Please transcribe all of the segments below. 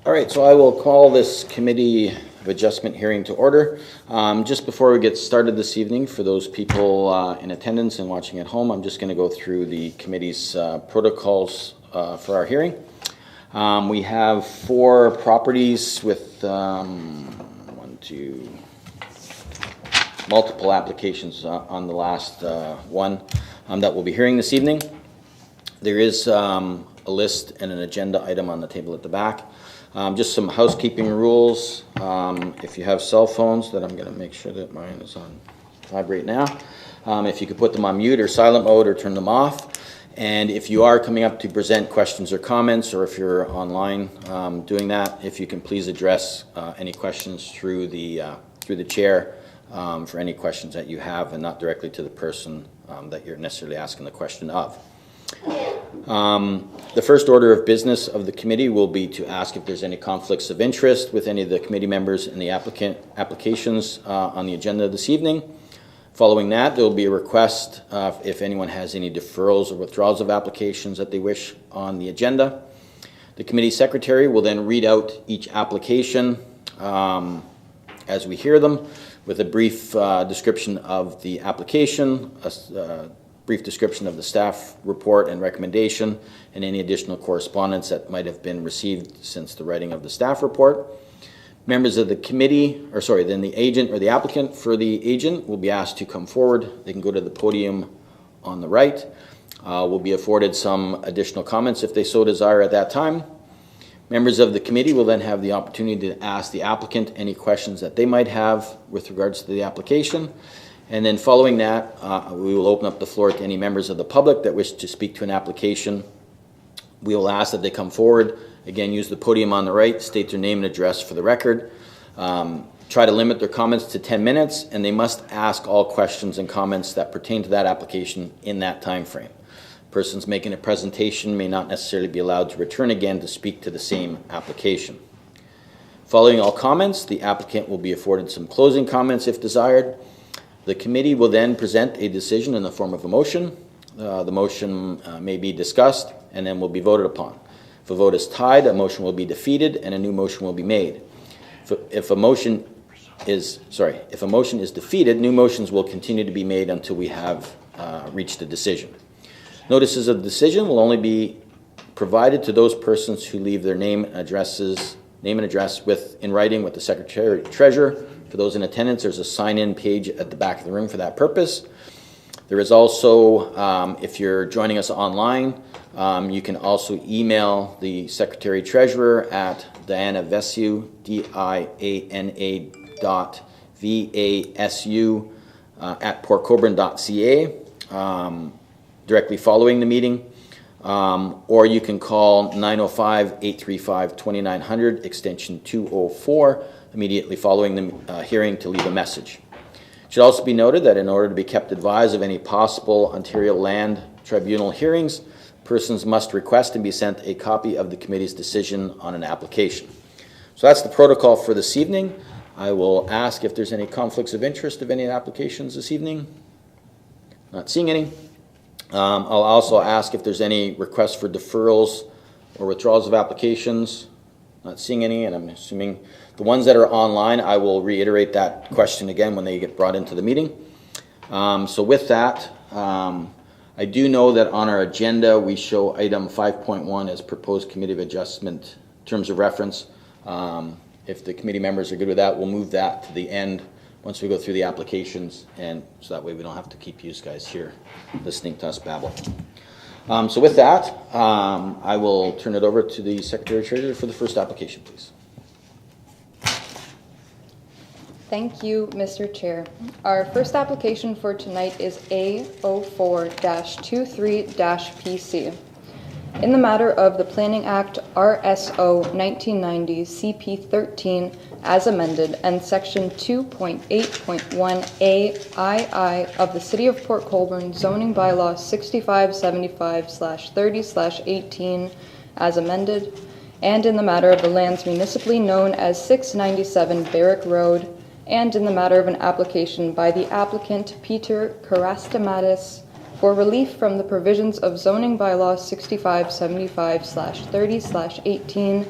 All right, so I will call this Committee of Adjustment hearing to order. Just before we get started this evening, for those people in attendance and watching at home, I'm just going to go through the committee's protocols for our hearing. We have 4 properties with multiple applications on the last one that we'll be hearing this evening. There is a list and an agenda item on the table at the back. Just some housekeeping rules. If you have cell phones, that I'm going to make sure that mine is on vibrate now. If you could put them on mute or silent mode or turn them off. And if you are coming up to present questions or comments, or if you're online doing that, if you can please address any questions through the chair for any questions that you have, and not directly to the person that you're necessarily asking the question of. The first order of business of the committee will be to ask if there's any conflicts of interest with any of the committee members in the applications on the agenda this evening. Following that, there will be a request if anyone has any deferrals or withdrawals of applications that they wish on the agenda. The committee secretary will then read out each application as we hear them, with a brief description of the application, a brief description of the staff report and recommendation, and any additional correspondence that might have been received since the writing of the staff report. Members of the committee, then the agent or the applicant for the agent will be asked to come forward. They can go to the podium on the right. Will be afforded some additional comments if they so desire at that time. Members of the committee will then have the opportunity to ask the applicant any questions that they might have with regards to the application. And then following that, we will open up the floor to any members of the public that wish to speak to an application. We will ask that they come forward. Again, use the podium on the right, state their name and address for the record. Try to limit their comments to 10 minutes, and they must ask all questions and comments that pertain to that application in that time frame. Persons making a presentation may not necessarily be allowed to return again to speak to the same application. Following all comments, the applicant will be afforded some closing comments if desired. The committee will then present a decision in the form of a motion. The motion may be discussed and then will be voted upon. If a vote is tied, a motion will be defeated and a new motion will be made. If a motion is defeated, new motions will continue to be made until we have reached a decision. Notices of decision will only be provided to those persons who leave their name and address in writing with the Secretary Treasurer. For those in attendance, there's a sign-in page at the back of the room for that purpose. There is also, if you're joining us online, you can also email the Secretary Treasurer at dianavasu, diana.vasu at portcolborne.ca directly following the meeting. Or you can call 905-835-2900, extension 204, immediately following the hearing to leave a message. It should also be noted that in order to be kept advised of any possible Ontario Land Tribunal hearings, persons must request and be sent a copy of the committee's decision on an application. So that's the protocol for this evening. I will ask if there's any conflicts of interest of any applications this evening. Not seeing any. I'll also ask if there's any requests for deferrals or withdrawals of applications. Not seeing any, and I'm assuming the ones that are online, I will reiterate that question again when they get brought into the meeting. So with that, I do know that on our agenda we show item 5.1 as proposed committee of adjustment terms of reference. If the committee members are good with that, we'll move that to the end once we go through the applications, and so that way we don't have to keep you guys here listening to us babble. So with that, I will turn it over to the Secretary Treasurer for the first application, please. Thank you, Mr. Chair. Our first application for tonight is A04-23-PC. In the matter of the Planning Act RSO 1990 CP 13 as amended and Section 2.8.1A II of the City of Port Colborne Zoning Bylaw 6575/30/18 as amended, and in the matter of the lands municipally known as 697 Barrack Road, and in the matter of an application by the applicant Peter Karastamatis for relief from the provisions of Zoning Bylaw 6575/30/18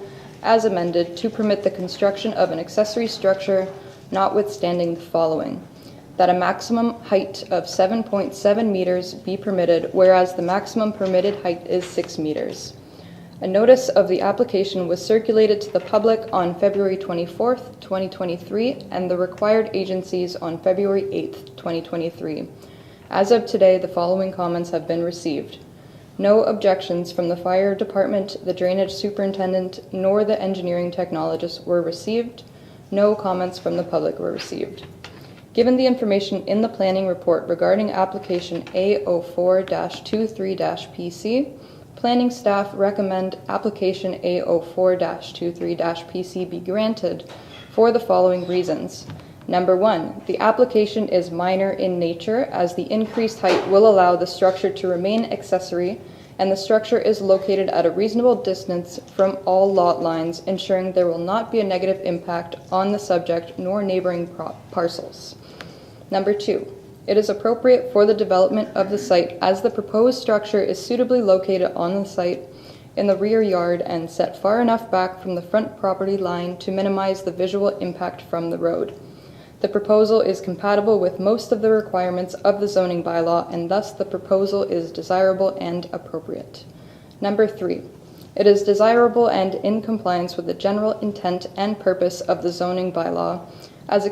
as amended, to permit the construction of an accessory structure notwithstanding the following: that a maximum height of 7.7 meters be permitted, whereas the maximum permitted height is 6 meters. A notice of the application was circulated to the public on February 24th, 2023, and the required agencies on February 8th, 2023. As of today, the following comments have been received. No objections from the fire department, the drainage superintendent, nor the engineering technologist were received. No comments from the public were received. Given the information in the planning report regarding application A04-23-PC, planning staff recommend application A04-23-PC be granted for the following reasons. Number 1, the application is minor in nature, as the increased height will allow the structure to remain accessory, and the structure is located at a reasonable distance from all lot lines, ensuring there will not be a negative impact on the subject nor neighboring parcels. Number 2, it is appropriate for the development of the site, as the proposed structure is suitably located on the site in the rear yard and set far enough back from the front property line to minimize the visual impact from the road. The proposal is compatible with most of the requirements of the zoning bylaw, and thus the proposal is desirable and appropriate. Number 3, it is desirable and in compliance with the general intent and purpose of the zoning bylaw, as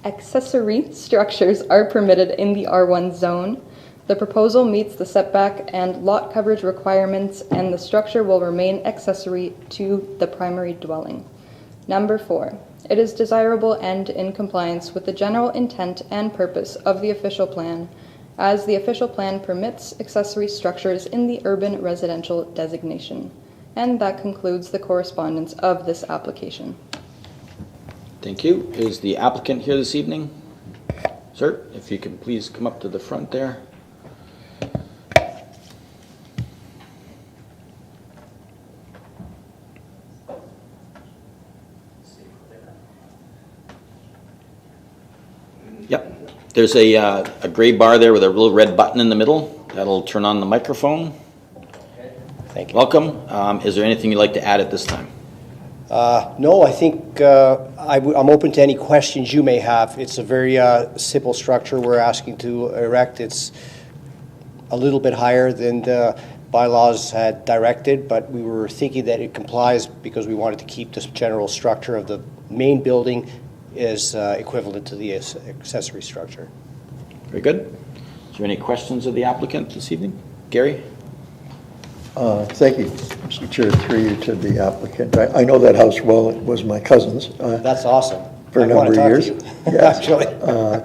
accessory structures are permitted in the R1 zone. The proposal meets the setback and lot coverage requirements, and the structure will remain accessory to the primary dwelling. Number 4, it is desirable and in compliance with the general intent and purpose of the official plan, as the official plan permits accessory structures in the urban residential designation. And that concludes the correspondence of this application. Thank you. Is the applicant here this evening? Sir, if you can please come up to the front there. Yep. There's a gray bar there with a little red button in the middle. That'll turn on the microphone. Thank you. Welcome. Is there anything you'd like to add at this time? No, I think I'm open to any questions you may have. It's a very simple structure we're asking to erect. It's a little bit higher than the bylaws had directed, but we were thinking that it complies because we wanted to keep this general structure of the main building is equivalent to the accessory structure. Very good. Is there any questions of the applicant this evening? Gary? Thank you, Mr. Chair, through you to the applicant. I know that house well. It was my cousin's. That's awesome. For a number of years. Yes. Actually.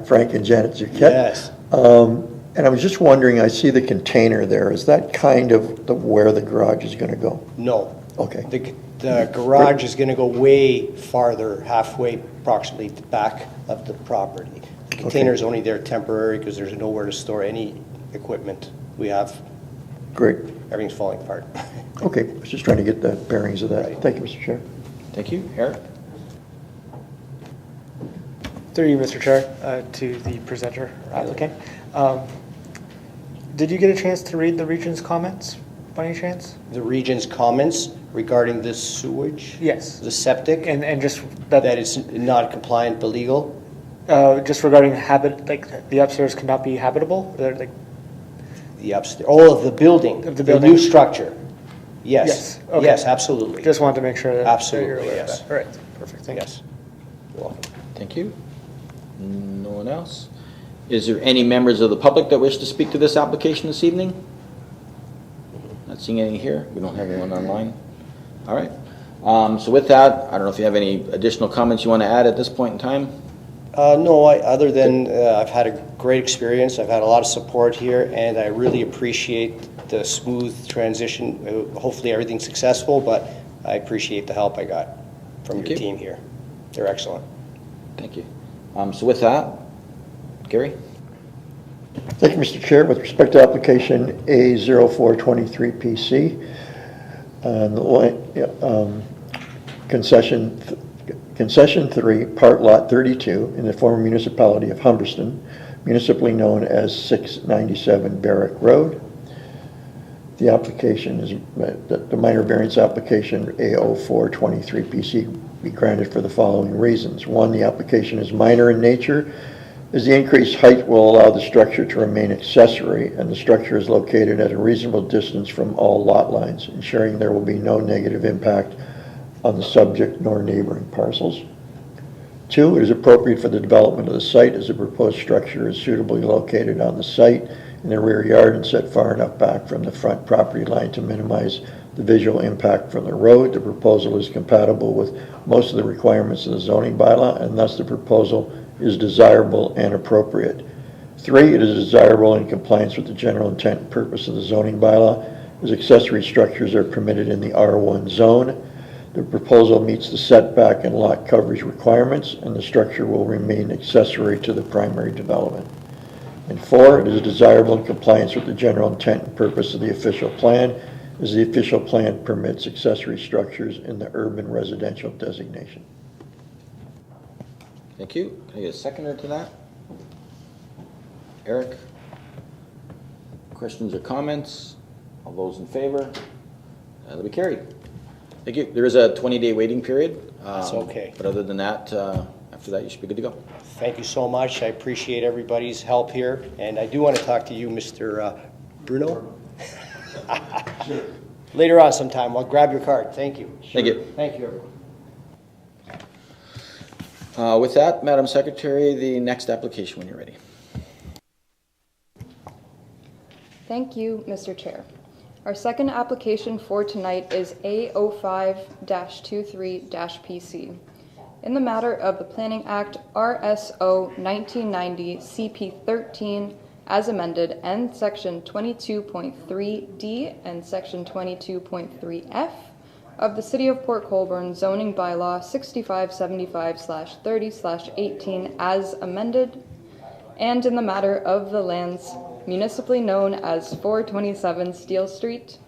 Frank and Janet Zuquette. Yes. And I was just wondering, I see the container there. Is that kind of where the garage is going to go? No. Okay. The garage is going to go way farther, halfway approximately the back of the property. The container is only there temporary because there's nowhere to store any equipment. We have. Great. Everything's falling apart. Okay. I was just trying to get the bearings of that. Right. Thank you, Mr. Chair. Thank you. Eric? Through you, Mr. Chair, to the presenter or applicant. Did you get a chance to read the region's comments by any chance? The region's comments regarding this sewage? Yes. The septic? And just That it's not compliant but legal? just regarding like the upstairs cannot be habitable? Like, The upstairs, all of the building? Of the The building. new structure? Yes. Yes, okay. Yes, absolutely. just wanted to make sure that Absolutely, you're aware yes. of that. All right, perfect, thank you. Yes. You're welcome. Thank you. No one else? Is there any members of the public that wish to speak to this application this evening? Not seeing any here. We don't have anyone online. All right. So with that, I don't know if you have any additional comments you want to add at this point in time? No, other than I've had a great experience. I've had a lot of support here, and I really appreciate the smooth transition. Hopefully everything's successful, but I appreciate the help I got from Thank your you. team here. They're excellent. Thank you. So with that, Gary? Thank you, Mr. Chair. With respect to application A0423PC, concession 3, part lot 32 in the former municipality of Humberston, municipally known as 697 Barrack Road. the application is, the minor variance application A0423PC be granted for the following reasons. One, the application is minor in nature, as the increased height will allow the structure to remain accessory, and the structure is located at a reasonable distance from all lot lines, ensuring there will be no negative impact on the subject nor neighboring parcels. Two, it is appropriate for the development of the site as the proposed structure is suitably located on the site in the rear yard and set far enough back from the front property line to minimize the visual impact from the road. The proposal is compatible with most of the requirements of the zoning bylaw, and thus the proposal is desirable and appropriate. Three, it is desirable in compliance with the general intent and purpose of the zoning bylaw, as accessory structures are permitted in the R1 zone. The proposal meets the setback and lot coverage requirements, and the structure will remain accessory to the primary development. And four, it is desirable in compliance with the general intent and purpose of the official plan, as the official plan permits accessory structures in the urban residential designation. Thank you. Can I get a seconder to that? Eric? Questions or comments? All those in favor? That'll be carried. Thank you. There is a 20-day waiting period. That's okay. But other than that, after that, you should be good to go. Thank you so much. I appreciate everybody's help here. And I do want to talk to you, Mr. Bruno. Sure. Later on sometime. I'll grab your card. Thank you. Thank you. Thank you, everyone. With that, Madam Secretary, the next application when you're ready. Thank you, Mr. Chair. Our second application for tonight is A05-23-PC. In the matter of the Planning Act RSO 1990 CP 13 as amended, and Section 22.3D and Section 22.3F of the City of Port Colborne zoning bylaw 6575/30/18 as amended, and in the matter of the lands municipally known as 427 Steele Street,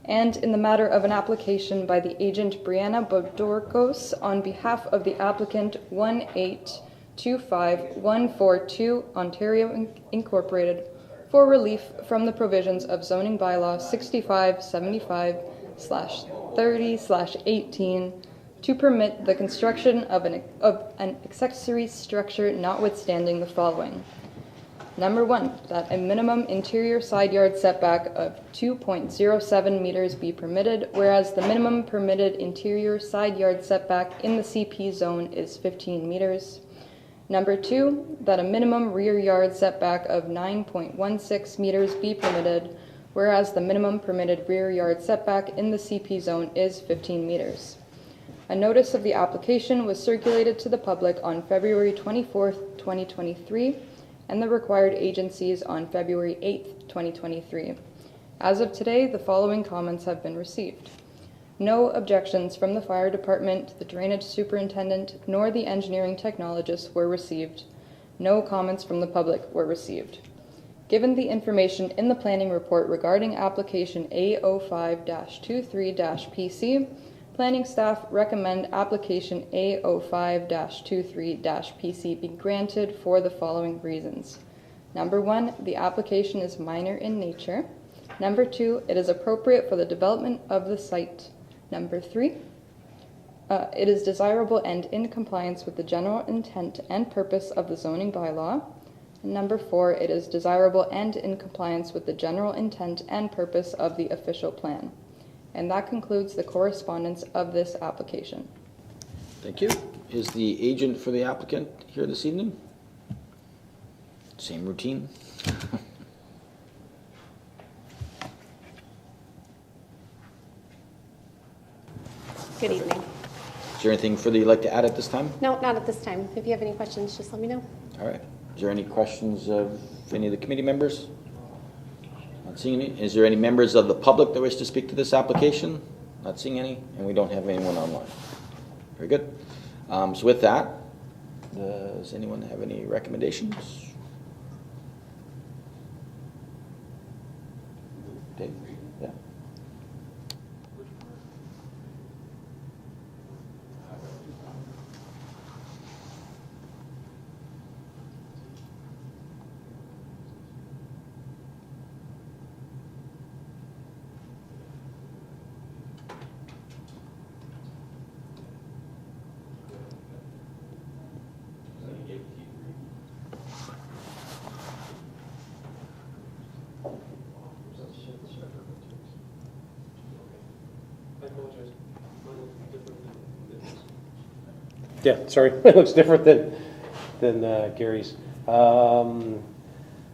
and in the matter of an application by the agent Brianna Bodorkos on behalf of the applicant 1825142 Ontario Incorporated for relief from the provisions of zoning bylaw 6575/30/18 to permit the construction of an accessory structure notwithstanding the following. Number one, that a minimum interior side yard setback of 2.07 meters be permitted, whereas the minimum permitted interior side yard setback in the CP zone is 15 meters. Number two, that a minimum rear yard setback of 9.16 meters be permitted, whereas the minimum permitted rear yard setback in the CP zone is 15 meters. A notice of the application was circulated to the public on February 24th, 2023, and the required agencies on February 8th, 2023. As of today, the following comments have been received. No objections from the fire department, the drainage superintendent, nor the engineering technologist were received. No comments from the public were received. Given the information in the planning report regarding application A05-23-PC, planning staff recommend application A05-23-PC be granted for the following reasons. Number one, the application is minor in nature. Number two, it is appropriate for the development of the site. Number three, it is desirable and in compliance with the general intent and purpose of the zoning bylaw. And number four, it is desirable and in compliance with the general intent and purpose of the official plan. And that concludes the correspondence of this application. Thank you. Is the agent for the applicant here this evening? Same routine. Good evening. Is there anything further you'd like to add at this time? No, not at this time. If you have any questions, just let me know. All right. Is there any questions of any of the committee members? Not seeing any. Is there any members of the public that wish to speak to this application? Not seeing any, and we don't have anyone online. Very good. So with that, does anyone have any recommendations? Dave? Yeah. Yeah, sorry, it looks different than Gary's.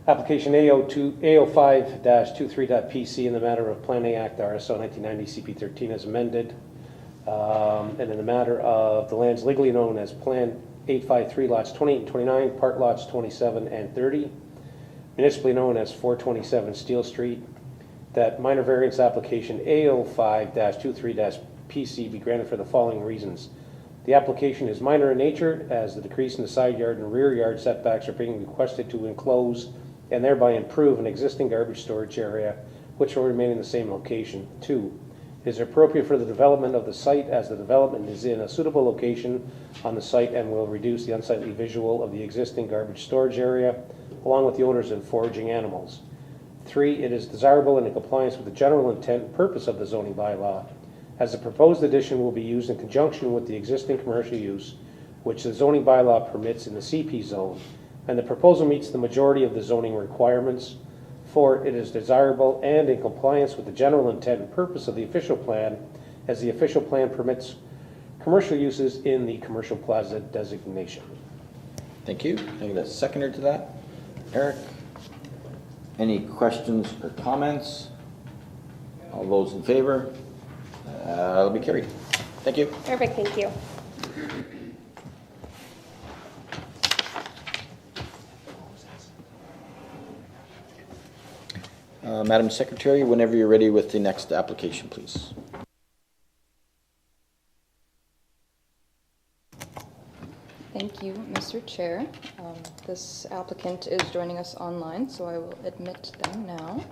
Application AO5-23.PC in the matter of Planning Act RSO 1990 CP13 as amended. And in the matter of the lands legally known as Plan 853 lots 28 and 29, part lots 27 and 30, municipally known as 427 Steel Street, that minor variance application AO5-23-PC be granted for the following reasons. The application is minor in nature, as the decrease in the side yard and rear yard setbacks are being requested to enclose and thereby improve an existing garbage storage area, which will remain in the same location. 2, it is appropriate for the development of the site, as the development is in a suitable location on the site and will reduce the unsightly visual of the existing garbage storage area, along with the odors and foraging animals. 3, it is desirable and in compliance with the general intent and purpose of the zoning bylaw, as the proposed addition will be used in conjunction with the existing commercial use, which the zoning bylaw permits in the CP zone, and the proposal meets the majority of the zoning requirements. 4, it is desirable and in compliance with the general intent and purpose of the official plan, as the official plan permits commercial uses in the commercial plaza designation. Thank you. I think that's seconder to that. Eric? Any questions or comments? All those in favor? That'll be carried. Thank you. Perfect, thank you. Madam Secretary, whenever you're ready with the next application, please. Thank you, Mr. Chair. This applicant is joining us online, so I will admit them now.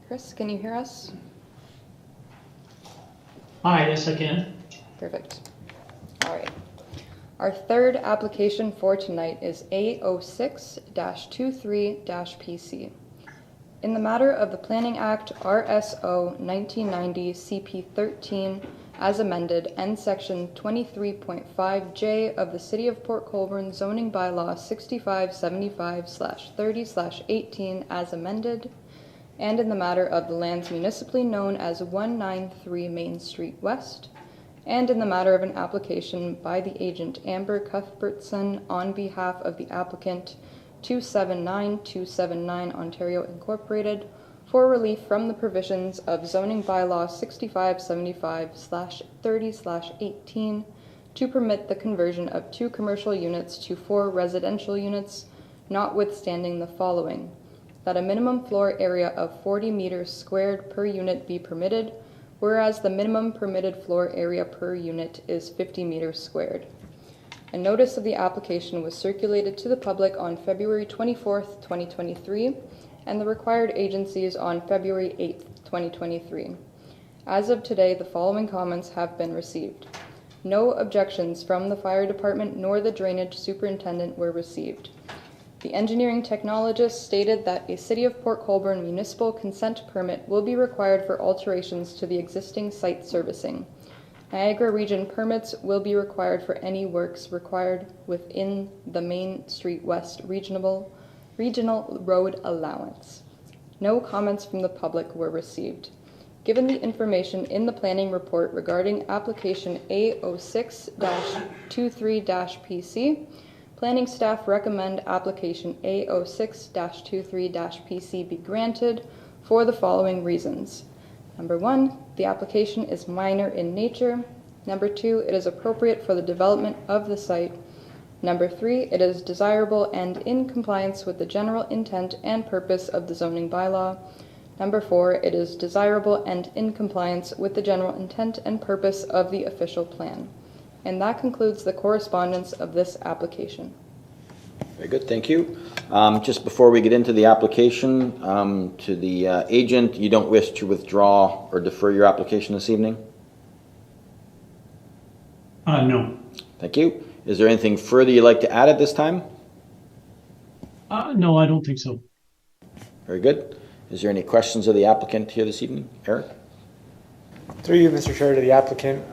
Chris, can you hear us? Hi, yes I can. Perfect. All right. Our third application for tonight is A06-23-PC. In the matter of the Planning Act RSO 1990 CP13 as amended and Section 23.5J of the City of Port Colborne zoning bylaw 6575/30/18 as amended, and in the matter of the lands municipally known as 193 Main Street West, and in the matter of an application by the agent Amber Cuthbertson on behalf of the applicant 279279 Ontario Incorporated for relief from the provisions of zoning bylaw 6575/30/18 to permit the conversion of 2 commercial units to 4 residential units, notwithstanding the following: that a minimum floor area of 40 meters squared per unit be permitted, whereas the minimum permitted floor area per unit is 50 meters squared. A notice of the application was circulated to the public on February 24th, 2023, and the required agencies on February 8th, 2023. As of today, the following comments have been received. No objections from the fire department nor the drainage superintendent were received. The engineering technologist stated that a City of Port Colborne municipal consent permit will be required for alterations to the existing site servicing. Niagara Region permits will be required for any works required within the Main Street West Regional Road Allowance. No comments from the public were received. Given the information in the planning report regarding application A06-23-PC, planning staff recommend application A06-23-PC be granted for the following reasons. Number 1, the application is minor in nature. Number 2, it is appropriate for the development of the site. Number 3, it is desirable and in compliance with the general intent and purpose of the zoning bylaw. Number 4, it is desirable and in compliance with the general intent and purpose of the official plan. And that concludes the correspondence of this application. Very good, thank you. Just before we get into the application, to the agent, you don't wish to withdraw or defer your application this evening? No. Thank you. Is there anything further you'd like to add at this time? No, I don't think so. Very good. Is there any questions of the applicant here this evening? Eric? Through you, Mr. Chair, to the applicant,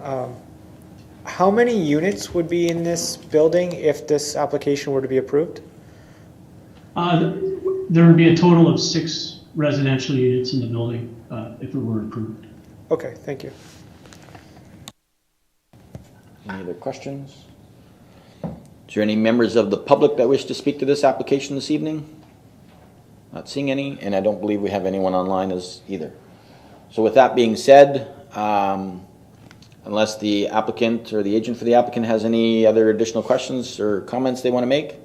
How many units would be in this building if this application were to be approved? There would be a total of 6 residential units in the building if it were approved. Okay, thank you. Any other questions? Is there any members of the public that wish to speak to this application this evening? Not seeing any, and I don't believe we have anyone online as either. So with that being said, unless the applicant or the agent for the applicant has any other additional questions or comments they want to make?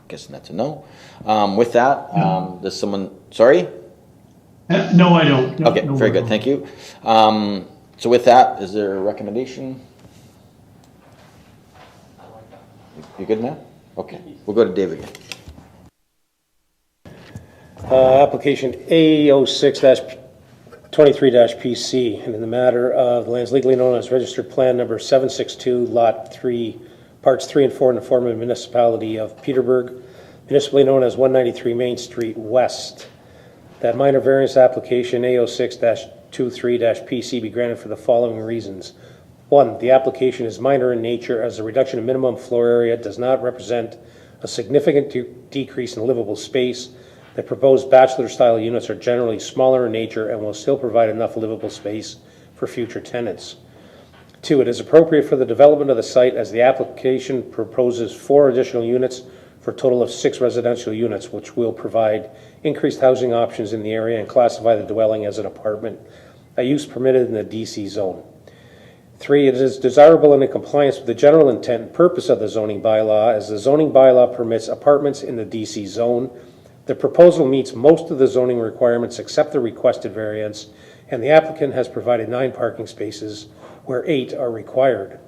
Guessing that's a no. With that, does someone, sorry? No, I don't. No, Okay, no very more. good, thank you. So with that, is there a recommendation? You good now? Okay, we'll go to Dave again. Application A06-23-PC, and in the matter of the lands legally known as registered plan number 762, lot 3, parts 3 and 4 in the former municipality of Peterborough, municipally known as 193 Main Street West. That minor variance application A06-23-PC be granted for the following reasons. 1, the application is minor in nature as the reduction in minimum floor area does not represent a significant decrease in livable space. The proposed bachelor-style units are generally smaller in nature and will still provide enough livable space for future tenants. 2, it is appropriate for the development of the site as the application proposes 4 additional units for a total of 6 residential units, which will provide increased housing options in the area and classify the dwelling as an apartment, a use permitted in the DC zone. 3, it is desirable and in compliance with the general intent and purpose of the zoning bylaw, as the zoning bylaw permits apartments in the DC zone. The proposal meets most of the zoning requirements except the requested variance, and the applicant has provided 9 parking spaces where 8 are required.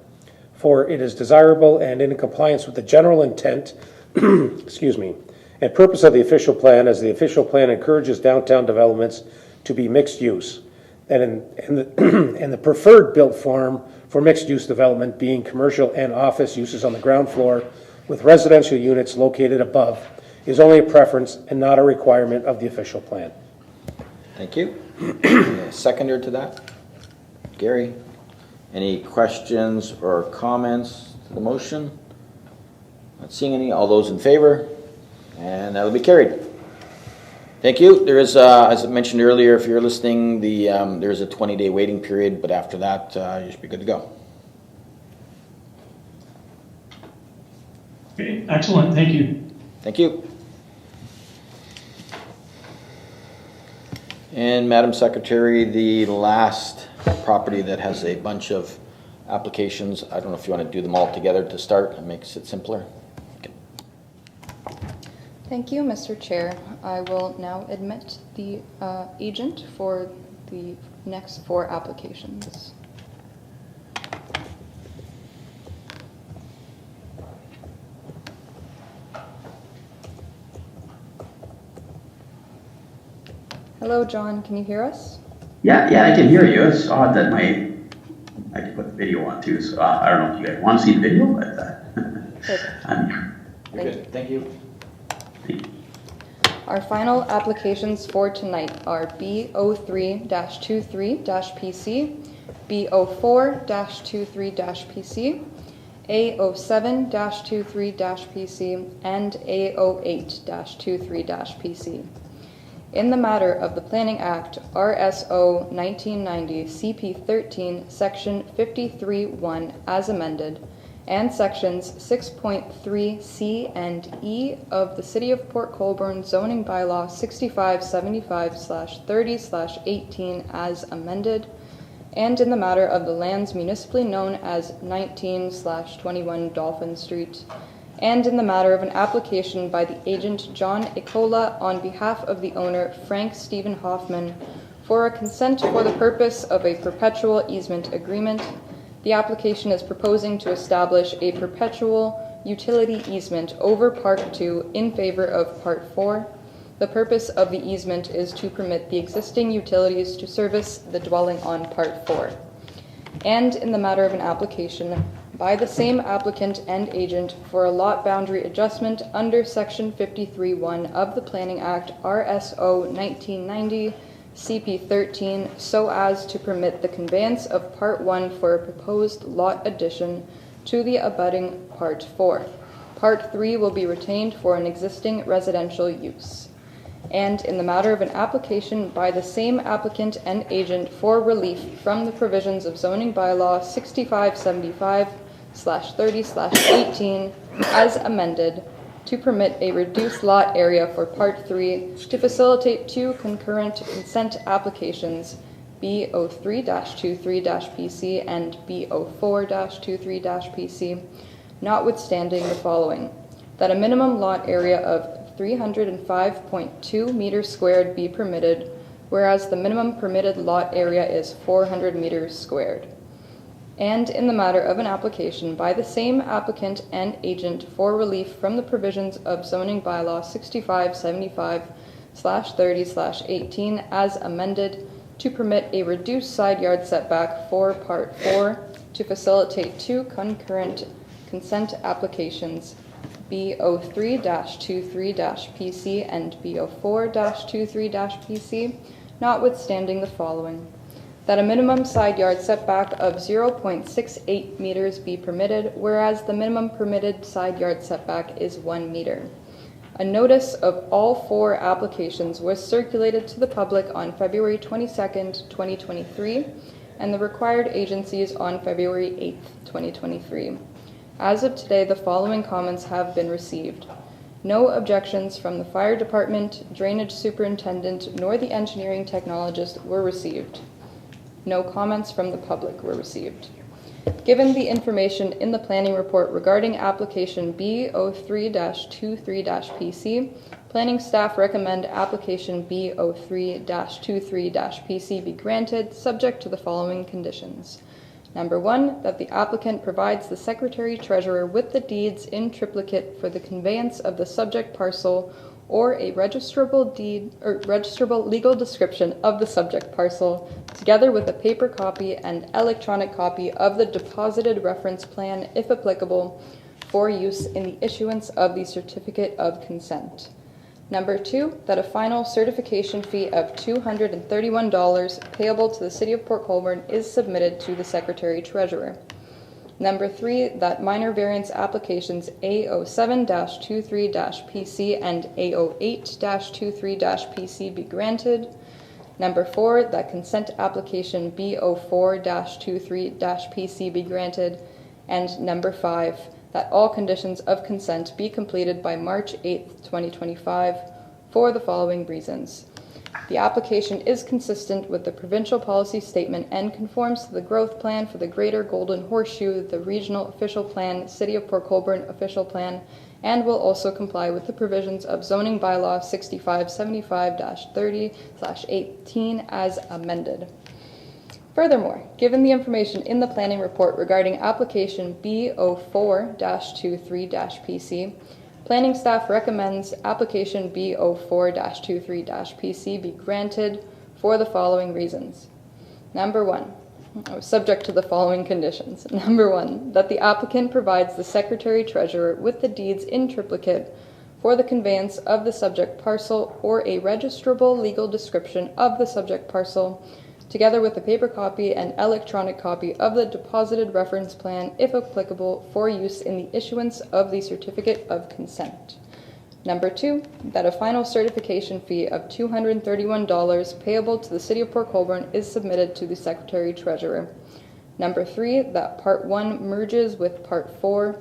4, it is desirable and in compliance with the general intent excuse me, and purpose of the official plan, as the official plan encourages downtown developments to be mixed use, and the preferred built form for mixed-use development being commercial and office uses on the ground floor with residential units located above is only a preference and not a requirement of the official plan. Thank you. Seconder to that? Gary? Any questions or comments to the motion? Not seeing any. All those in favor? And that'll be carried. Thank you. There is, as I mentioned earlier, if you're listening, there's a 20-day waiting period, but after that, you should be good to go. Okay, excellent. Thank you. Thank you. And Madam Secretary, the last property that has a bunch of applications, I don't know if you want to do them all together to start. It makes it simpler. Okay. Thank you, Mr. Chair. I will now admit the agent for the next 4 applications. Hello, John. Can you hear us? Yeah, I can hear you. It's odd that I can put the video on too, so I don't know if you guys want to see the video, but I'm here. Thank you. Our final applications for tonight are B03-23-PC, B04-23-PC, A07-23-PC, and A08-23-PC. In the matter of the Planning Act, RSO 1990, CP 13, Section 53(1) as amended, and Sections 6.3C and E of the City of Port Colborne Zoning Bylaw 6575/30/18 as amended, and in the matter of the lands municipally known as 19/21 Dolphin Street, and in the matter of an application by the agent John Icola on behalf of the owner Frank Stephen Hoffman for a consent for the purpose of a perpetual easement agreement. The application is proposing to establish a perpetual utility easement over Part 2 in favor of Part 4. The purpose of the easement is to permit the existing utilities to service the dwelling on Part 4. And in the matter of an application by the same applicant and agent for a lot boundary adjustment under Section 53(1) of the Planning Act, RSO 1990, CP 13 so as to permit the conveyance of Part 1 for a proposed lot addition to the abutting Part 4. Part 3 will be retained for an existing residential use. And in the matter of an application by the same applicant and agent for relief from the provisions of zoning bylaw 6575/30/18 as amended to permit a reduced lot area for Part 3 to facilitate two concurrent consent applications, B03-23-PC and B04-23-PC, notwithstanding the following: that a minimum lot area of 305.2 meters squared be permitted, whereas the minimum permitted lot area is 400 meters squared. And in the matter of an application by the same applicant and agent for relief from the provisions of zoning bylaw 6575/30/18 as amended to permit a reduced side yard setback for Part 4 to facilitate two concurrent consent applications, B03-23-PC and B04-23-PC, notwithstanding the following: that a minimum side yard setback of 0.68 meters be permitted, whereas the minimum permitted side yard setback is 1 meter. A notice of all four applications was circulated to the public on February 22nd, 2023, and the required agencies on February 8th, 2023. As of today, the following comments have been received. No objections from the fire department, drainage superintendent, nor the engineering technologist were received. No comments from the public were received. Given the information in the planning report regarding application B03-23-PC, planning staff recommend application B03-23-PC be granted, subject to the following conditions. Number 1, that the applicant provides the secretary-treasurer with the deeds in triplicate for the conveyance of the subject parcel or a registrable deed or registrable legal description of the subject parcel, together with a paper copy and electronic copy of the deposited reference plan, if applicable, for use in the issuance of the certificate of consent. Number 2, that a final certification fee of $231 payable to the City of Port Colborne is submitted to the Secretary-Treasurer. Number 3, that minor variance applications A07-23-PC and A08-23-PC be granted. Number 4, that consent application B04-23-PC be granted. And number 5, that all conditions of consent be completed by March 8th, 2025, for the following reasons. The application is consistent with the provincial policy statement and conforms to the growth plan for the Greater Golden Horseshoe, the Regional Official Plan, City of Port Colborne Official Plan, and will also comply with the provisions of Zoning Bylaw 6575-30/18 as amended. Furthermore, given the information in the planning report regarding application B04-23-PC, planning staff recommends application B04-23-PC be granted for the following reasons. Number 1, subject to the following conditions. Number 1, that the applicant provides the Secretary-Treasurer with the deeds in triplicate for the conveyance of the subject parcel or a registrable legal description of the subject parcel, together with a paper copy and electronic copy of the deposited reference plan, if applicable, for use in the issuance of the certificate of consent. Number 2, that a final certification fee of $231 payable to the City of Port Colborne is submitted to the Secretary-Treasurer. Number 3, that Part 1 merges with Part 4.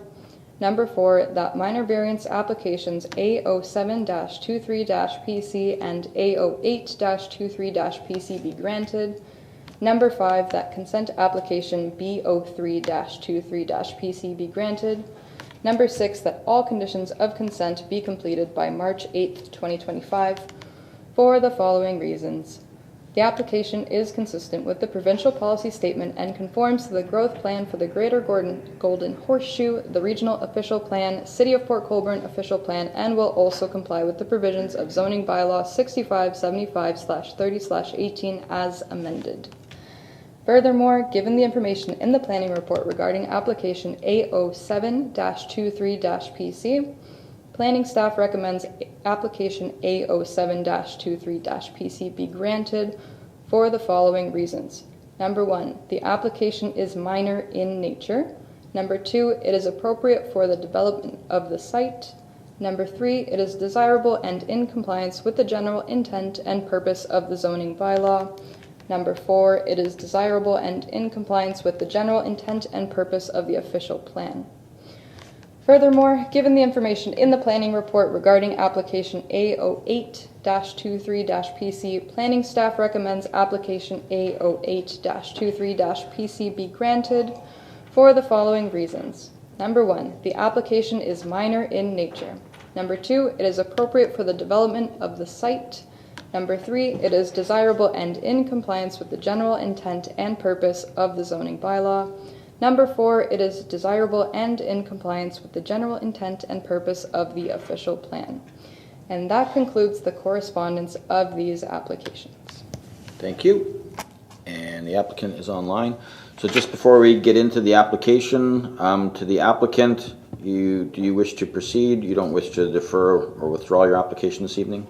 Number 4, that minor variance applications A07-23-PC and A08-23-PC be granted. Number 5, that consent application B03-23-PC be granted. Number 6, that all conditions of consent be completed by March 8th, 2025, for the following reasons. The application is consistent with the provincial policy statement and conforms to the growth plan for the Greater Golden Horseshoe, the Regional Official Plan, City of Port Colborne Official Plan, and will also comply with the provisions of Zoning Bylaw 6575/30/18 as amended. Furthermore, given the information in the planning report regarding application A07-23-PC, Planning staff recommends application A07-23-PC be granted for the following reasons. Number 1, the application is minor in nature. Number 2, it is appropriate for the development of the site. Number 3, it is desirable and in compliance with the general intent and purpose of the zoning bylaw. Number 4, it is desirable and in compliance with the general intent and purpose of the official plan. Furthermore, given the information in the planning report regarding application A08-23-PC, planning staff recommends application A08-23-PC be granted for the following reasons. Number 1, the application is minor in nature. Number 2, it is appropriate for the development of the site. Number 3, it is desirable and in compliance with the general intent and purpose of the zoning bylaw. Number 4, it is desirable and in compliance with the general intent and purpose of the official plan. And that concludes the correspondence of these applications. Thank you. And the applicant is online. So just before we get into the application, to the applicant, do you wish to proceed? You don't wish to defer or withdraw your application this evening?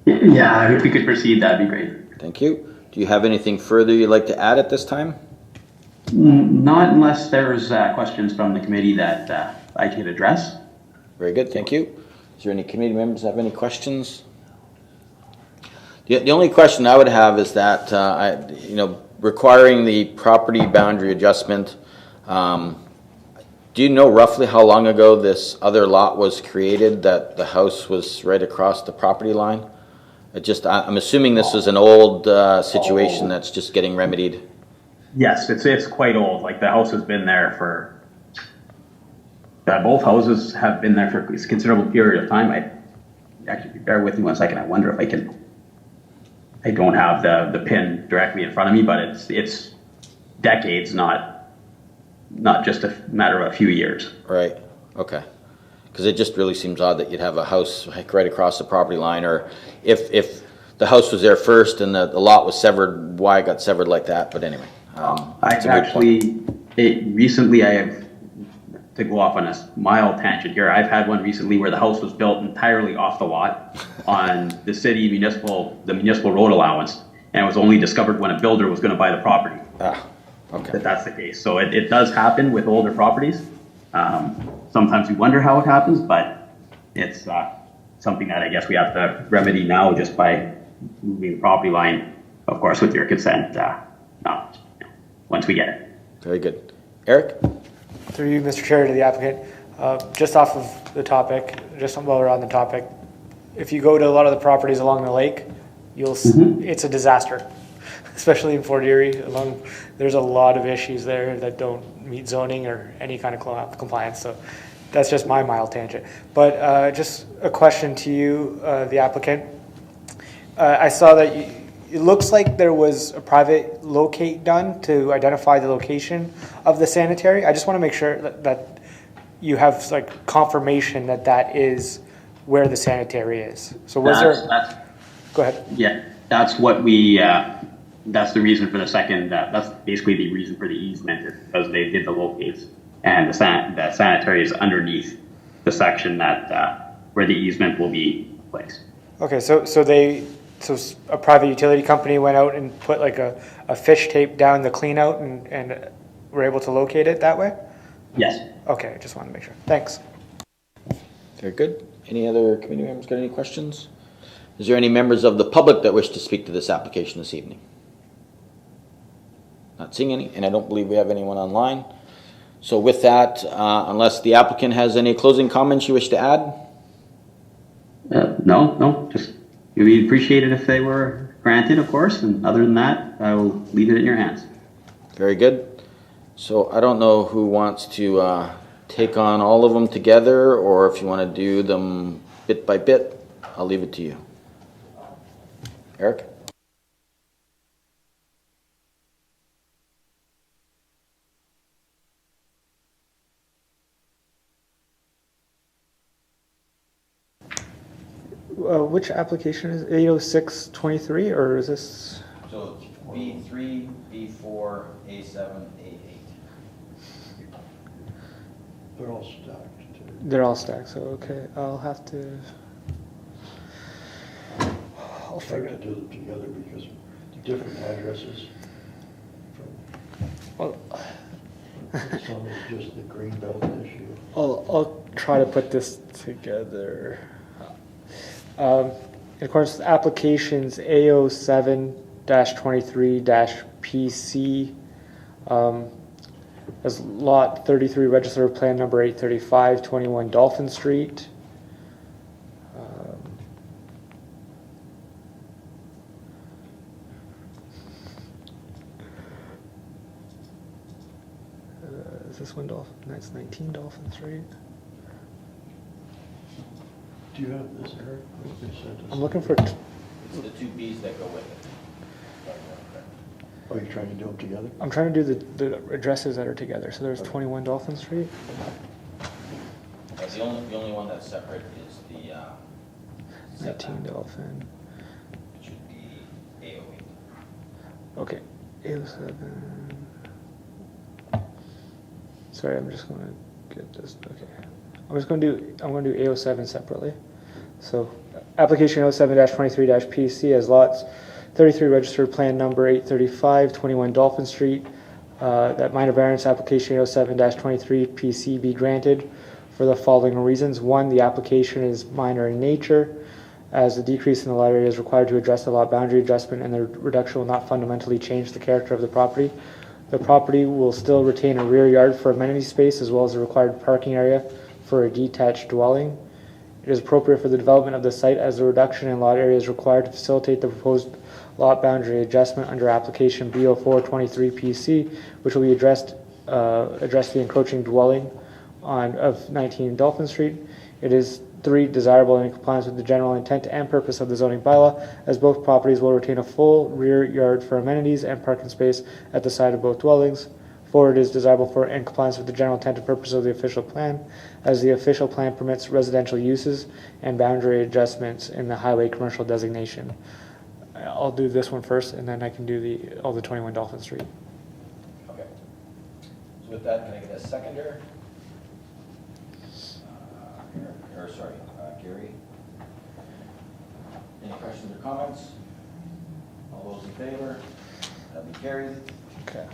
Yeah, if we could proceed, that'd be great. Thank you. Do you have anything further you'd like to add at this time? Not unless there's questions from the committee that I could address. Very good, thank you. Is there any committee members that have any questions? The only question I would have is that, requiring the property boundary adjustment, do you know roughly how long ago this other lot was created, that the house was right across the property line? I'm assuming this is an old situation that's just getting remedied. Yes, it's quite old. Like, the house has been there for, both houses have been there for a considerable period of time. Actually, bear with me 1 second. I wonder if I don't have the pin directly in front of me, but it's decades, not just a matter of a few years. Right, okay. Because it just really seems odd that you'd have a house like right across the property line, or if the house was there first and the lot was severed, why it got severed like that, but anyway. Recently I have, to go off on a mild tangent here, I've had one recently where the house was built entirely off the lot on the city municipal road allowance, and it was only discovered when a builder was going to buy the property. Okay. That's the case. So it does happen with older properties. Sometimes we wonder how it happens, but it's something that I guess we have to remedy now just by moving the property line, of course, with your consent, once we get it. Very good. Eric? Through you, Mr. Chair, to the applicant, just off of the topic, just while we're on the topic, if you go to a lot of the properties along the lake, it's a disaster, especially in Fort Erie. There's a lot of issues there that don't meet zoning or any kind of compliance. So that's just my mild tangent. But just a question to you, the applicant. I saw that it looks like there was a private locate done to identify the location of the sanitary. I just want to make sure that you have like confirmation that is where the sanitary is. So go ahead. Yeah, that's what that's the reason for the second, that's basically the reason for the easement, is because they did the locates, and the sanitary is underneath the section that where the easement will be placed. Okay, so a private utility company went out and put like a fish tape down the clean out and were able to locate it that way? Yes. Okay, I just want to make sure. Thanks. Very good. Any other committee members got any questions? Is there any members of the public that wish to speak to this application this evening? Not seeing any, and I don't believe we have anyone online. So with that, unless the applicant has any closing comments you wish to add? No, just we'd appreciate it if they were granted, of course, and other than that, I will leave it in your hands. Very good. So I don't know who wants to take on all of them together, or if you want to do them bit by bit. I'll leave it to you. Eric? Which application is 80623, or is this? So it's B3, B4, A7, A8. They're all stacked too. They're all stacked, so okay, I'll have to. I'll Hard figure to it. do them together because different addresses. Well, Some is just the green belt issue. I'll try to put this together. In accordance with applications AO7-23-PC, as lot 33 register plan number 835, 21 Dolphin Street. Is this one Dolphin? That's 19 Dolphin Street. Do you have this, Eric? I'm looking for. It's the two Bs that go with it. Oh, you're trying to do them together? I'm trying to do the addresses that are together. So there's 21 Dolphin Street. The only one that's separate is the 19 setback, Dolphin. which should be AO8. Okay. AO7. Sorry, I'm just going to get this. Okay. I'm going to do AO7 separately. So application AO7-23-PC as lots 33 registered plan number 835, 21 Dolphin Street. That minor variance application AO7-23-PC be granted for the following reasons. One, the application is minor in nature, as the decrease in the lot area is required to address the lot boundary adjustment, and the reduction will not fundamentally change the character of the property. The property will still retain a rear yard for amenity space as well as a required parking area for a detached dwelling. It is appropriate for the development of the site as the reduction in lot area is required to facilitate the proposed lot boundary adjustment under application B0423PC, which will be address the encroaching dwelling of 19 Dolphin Street. It is 3, desirable and in compliance with the general intent and purpose of the zoning bylaw, as both properties will retain a full rear yard for amenities and parking space at the side of both dwellings. 4, it is desirable for and compliance with the general intent and purpose of the official plan, as the official plan permits residential uses and boundary adjustments in the highway commercial designation. I'll do this one first, and then I can do all the 21 Dolphin Street. Okay. So with that, can I get a seconder? Gary. Any questions or comments? All those in favor? That'll be carried. Okay.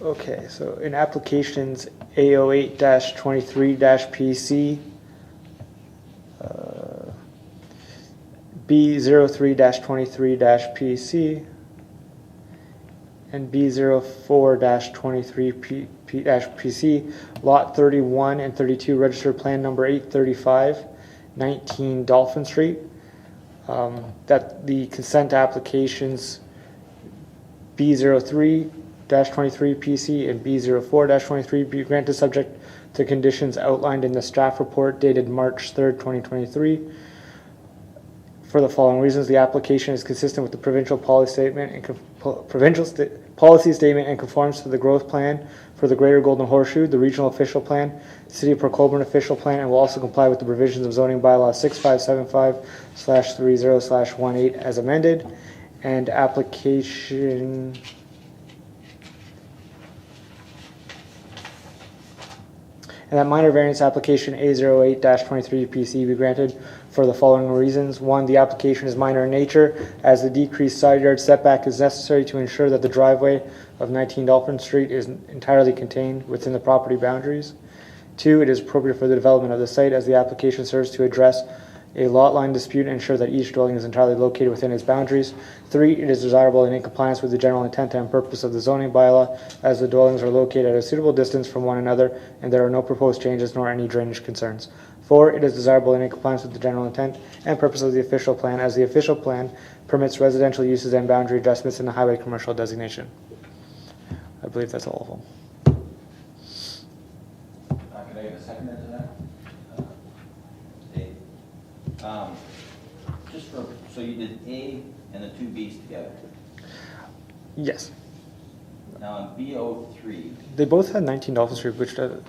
Okay, so in applications A08-23-PC, B03-23-PC, and B04-23-PC, lot 31 and 32, registered plan number 835, 19 Dolphin Street. That the consent applications B03-23PC and B04-23 be granted subject to conditions outlined in the staff report dated March 3rd, 2023. For the following reasons, the application is consistent with the provincial policy statement and policy statement and conforms to the growth plan for the Greater Golden Horseshoe, the regional official plan, City of Colborne official plan, and will also comply with the provisions of zoning bylaw 6575/30/18 as amended, and application and that minor variance application A08-23PC be granted for the following reasons. 1, the application is minor in nature, as the decreased side yard setback is necessary to ensure that the driveway of 19 Dolphin Street is entirely contained within the property boundaries. 2, it is appropriate for the development of the site, as the application serves to address a lot line dispute and ensure that each dwelling is entirely located within its boundaries. 3, it is desirable and in compliance with the general intent and purpose of the zoning bylaw, as the dwellings are located at a suitable distance from one another and there are no proposed changes nor any drainage concerns. 4, it is desirable and in compliance with the general intent and purpose of the official plan, as the official plan permits residential uses and boundary adjustments in the highway commercial designation. I believe that's all of them. Can I get a seconder to that? Dave? So you did A and the two Bs together. Yes. Now on B03, They both had 19 Dolphin Street, which it's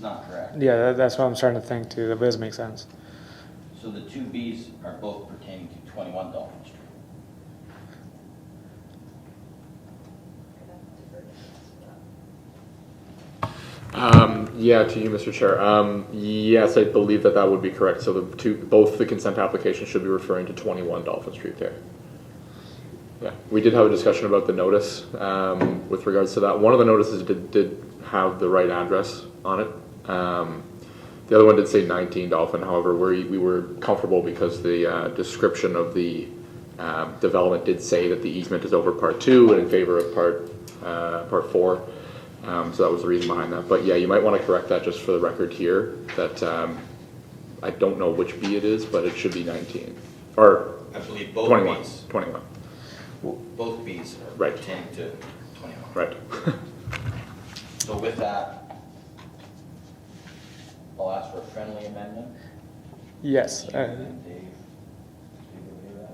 not correct. yeah, that's what I'm starting to think too. That does make sense. So the two Bs are both pertaining to 21 Dolphin Street. Yeah, to you, Mr. Chair. Yes, I believe that would be correct. So both the consent applications should be referring to 21 Dolphin Street there. Yeah, we did have a discussion about the notice with regards to that. One of the notices did have the right address on it. The other one did say 19 Dolphin. However, we were comfortable because the description of the development did say that the easement is over part 2 and in favor of part 4. So that was the reason behind that. But yeah, you might want to correct that just for the record here, that I don't know which B it is, but it should be 19. Or I believe both 21. Bs. 21. Both Bs are Right. 10 to 21. Right. So with that, I'll ask for a friendly amendment. Yes. Dave,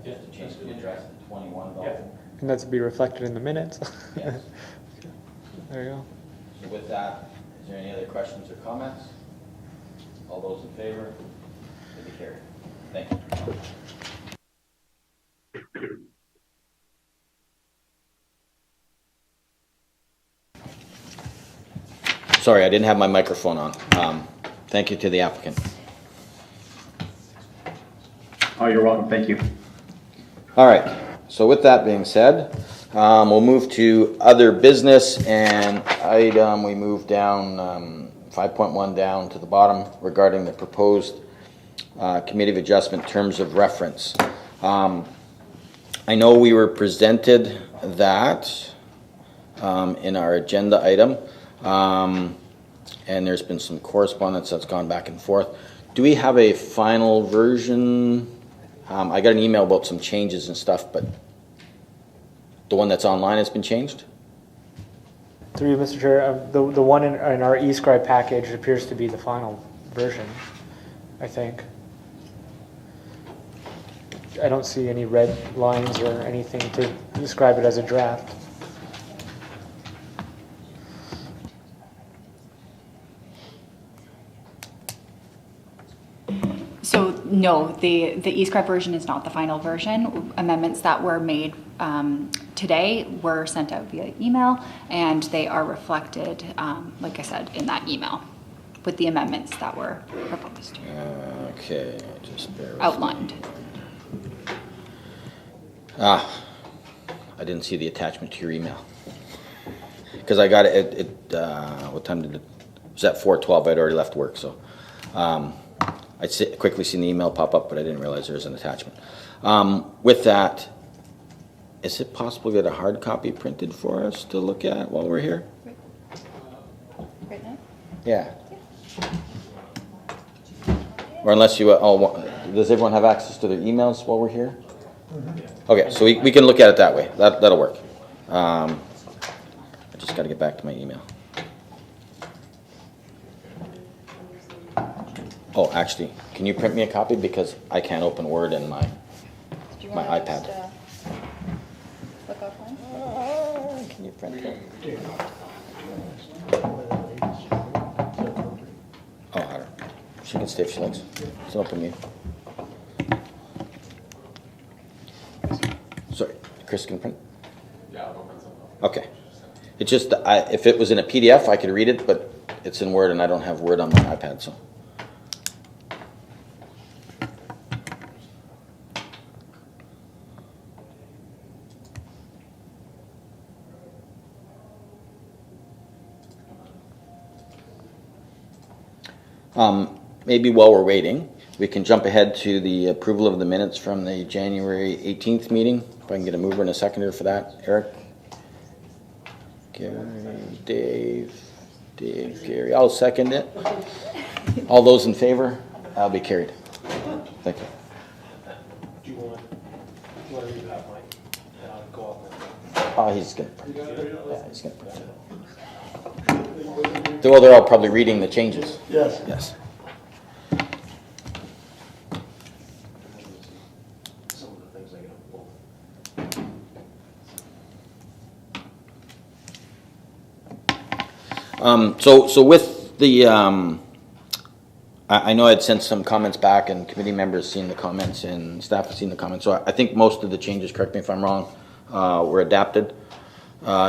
just to change the address to 21 Dolphin. And that's to be reflected in the minutes. Yes. There you go. So with that, is there any other questions or comments? All those in favor? It'll be carried. Thank you. Sorry, I didn't have my microphone on. Thank you to the applicant. Oh, you're welcome. Thank you. All right, so with that being said, we'll move to other business, and item we move down 5.1 down to the bottom regarding the proposed committee of adjustment terms of reference. I know we were presented that in our agenda item, and there's been some correspondence that's gone back and forth. Do we have a final version? I got an email about some changes and stuff, but the one that's online has been changed? Through you, Mr. Chair, the one in our eScribe package appears to be the final version, I think. I don't see any red lines or anything to describe it as a draft. So no, the eScribe version is not the final version. Amendments that were made today were sent out via email, and they are reflected, like I said, in that email with the amendments that were proposed. Okay, just bear with outlined. me. I didn't see the attachment to your email. Because I got it what time did it, it was at 4:12, I'd already left work, so. I'd quickly seen the email pop up, but I didn't realize there was an attachment. With that, is it possible to get a hard copy printed for us to look at while we're here? Right now? Yeah. Or unless you, does everyone have access to their emails while we're here? Okay, so we can look at it that way. That'll work. I just got to get back to my email. Oh, actually, can you print me a copy? Because I can't open Word in my iPad. Just, look offline? Can you print it? Oh, I don't. She can stay if she likes. It's open me. Sorry, Chris can print? Yeah, I'll print something. Okay. It's just, if it was in a PDF, I could read it, but it's in Word and I don't have Word on my iPad, so. Maybe while we're waiting, we can jump ahead to the approval of the minutes from the January 18th meeting. If I can get a mover and a seconder for that. Eric? Gary, Dave, Gary. I'll second it. All those in favor? I'll be carried. Thank you. Do you want to read that, Mike? And I'll go up there. Oh, he's going to print it. Yeah, he's going to print it. Well, they're all probably reading the changes. Yes. Yes. Some of the things I got. So with the, I know I'd sent some comments back and committee members seen the comments and staff have seen the comments. So I think most of the changes, correct me if I'm wrong, were adapted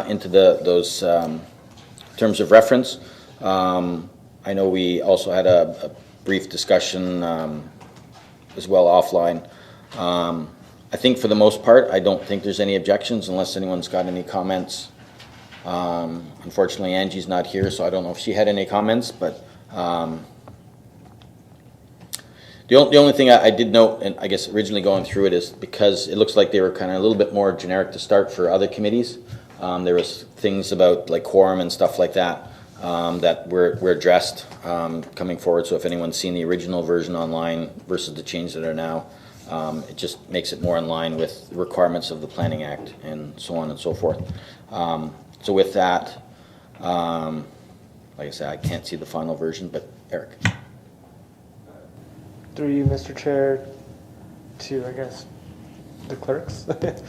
into those terms of reference. I know we also had a brief discussion as well offline. I think for the most part, I don't think there's any objections unless anyone's got any comments. Unfortunately, Angie's not here, so I don't know if she had any comments, but the only thing I did note, and I guess originally going through it, is because it looks like they were kind of a little bit more generic to start for other committees. There was things about like quorum and stuff like that that were addressed coming forward. So if anyone's seen the original version online versus the changes that are now, it just makes it more in line with the requirements of the Planning Act and so on and so forth. So with that, like I said, I can't see the final version, but Eric. Through you, Mr. Chair, to, I guess, the clerks. The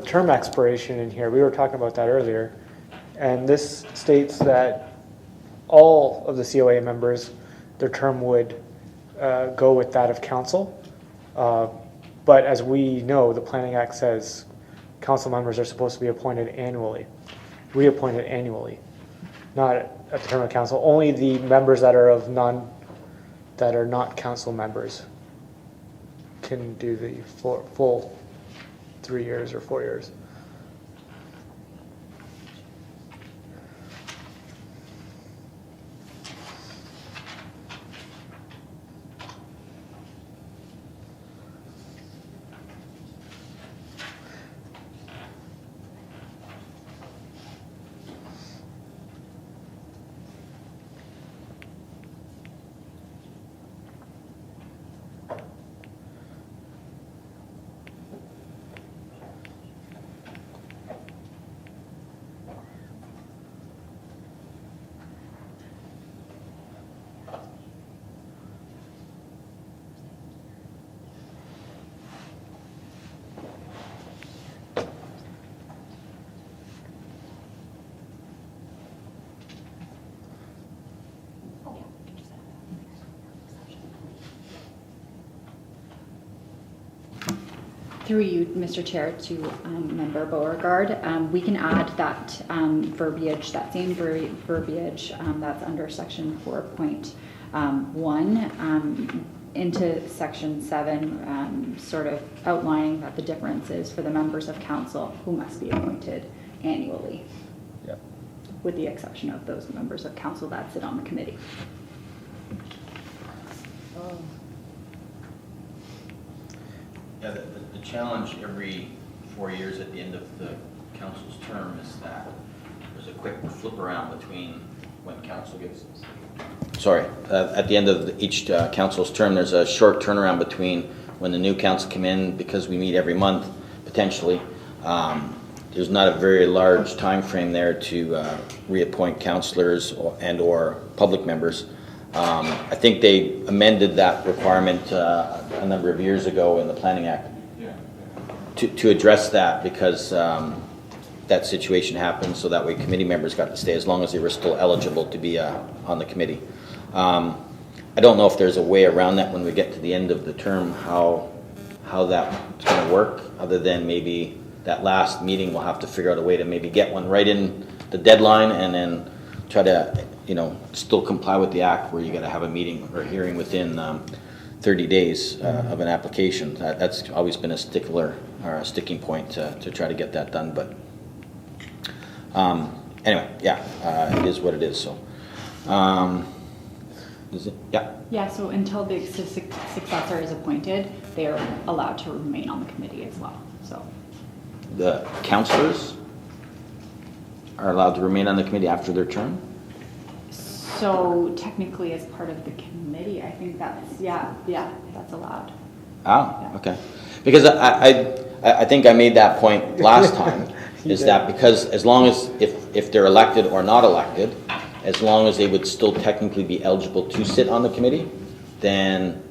term expiration in here, we were talking about that earlier, and this states that all of the COA members, their term would go with that of council. But as we know, the Planning Act says council members are supposed to be appointed annually, reappointed annually, not at the term of council. Only the members that are not council members can do the full 3 years or 4 years. Through you, Mr. Chair, to Member Beauregard, we can add that verbiage, that same verbiage that's under section 4.1 into section 7, sort of outlining that the difference is for the members of council who must be appointed annually. Yep. With the exception of those members of council that sit on the committee. Yeah, the challenge every 4 years at the end of the council's term is that there's a quick flip around between when council gets... Sorry, at the end of each council's term, there's a short turnaround between when the new council come in, because we meet every month, potentially. There's not a very large time frame there to reappoint councillors or public members. I think they amended that requirement a number of years ago in the Planning Act to address that, because that situation happened so that way committee members got to stay as long as they were still eligible to be on the committee. I don't know if there's a way around that when we get to the end of the term, how that's going to work, other than maybe that last meeting we'll have to figure out a way to maybe get one right in the deadline and then try to still comply with the act where you got to have a meeting or hearing within 30 days of an application. That's always been a stickler or a sticking point to try to get that done. But anyway, yeah, it is what it is. So, is it? Yeah. Yeah. So until the successor is appointed, they are allowed to remain on the committee as well. So The councillors are allowed to remain on the committee after their term? So technically, as part of the committee, I think that's, yeah, that's allowed. Ah, okay. Because I think I made that point last time, is that because as long as, if they're elected or not elected, as long as they would still technically be eligible to sit on the committee, then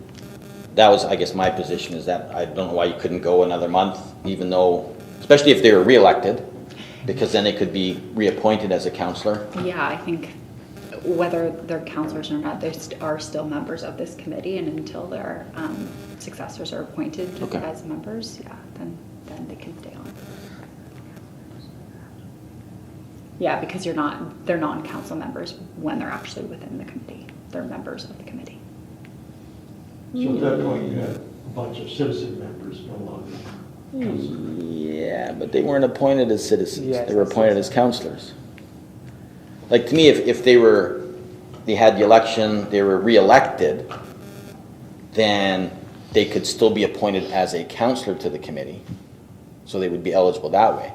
that was, I guess, my position, is that I don't know why you couldn't go another month, even though, especially if they were re-elected, because then they could be reappointed as a councillor. Yeah, I think whether they're councillors or not, they are still members of this committee, and until their successors are appointed as members, yeah, then they can stay on. Yeah, because they're non-council members when they're actually within the committee. They're members of the committee. So at that point, you had a bunch of citizen members no longer council. Yeah, but they weren't appointed as citizens. Yes, They were that's appointed as councillors. Like, to me, if they had the election, they were re-elected, then they could still be appointed as a councillor to the committee. So they would be eligible that way.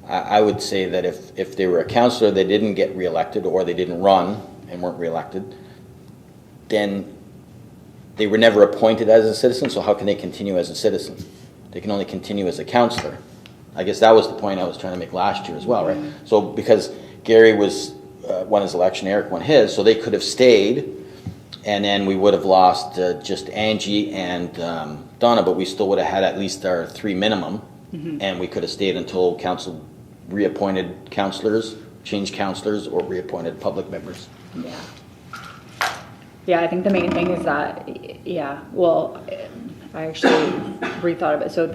I would say that if they were a councillor, they didn't get re-elected, or they didn't run and weren't re-elected, then they were never appointed as a citizen, so how can they continue as a citizen? They can only continue as a councillor. I guess that was the point I was trying to make last year as well, right? So because Gary won his election, Eric won his, so they could have stayed, and then we would have lost just Angie and Donna, but we still would have had at least our 3 minimum, and we could have stayed until council reappointed councillors, changed councillors, or reappointed public members. Yeah. Yeah, I think the main thing is that, well, I actually rethought of it. So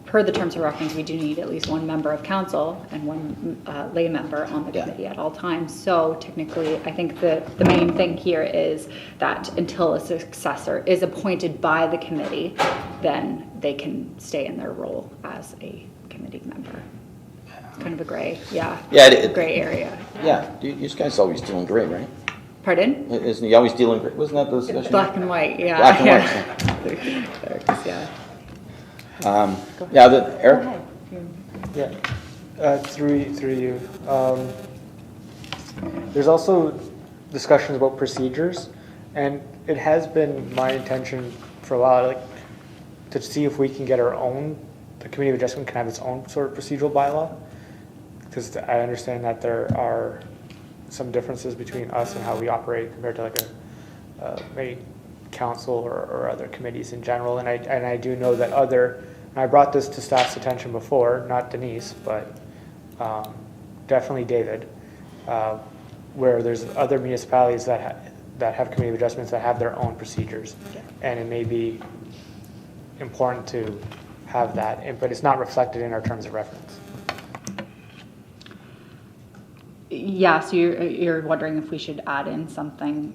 per the terms of reference, we do need at least one member of council and one lay member on the committee at all times. So technically, I think the main thing here is that until a successor is appointed by the committee, then they can stay in their role as a committee member. It's kind of a gray area. Yeah, you guys always dealing gray, right? Pardon? Isn't he always dealing gray? Wasn't that the discussion? Black and white, yeah. Black and white. Yeah. Eric? Yeah, through you. There's also discussions about procedures, and it has been my intention for a while, to see if we can get the Committee of Adjustment can have its own sort of procedural bylaw, because I understand that there are some differences between us and how we operate compared to a council or other committees in general. And I do know that and I brought this to staff's attention before, not Denise, but definitely David, where there's other municipalities that have committee of adjustments that have their own procedures. Yeah. And it may be important to have that, but it's not reflected in our terms of reference. Yeah, so you're wondering if we should add in something?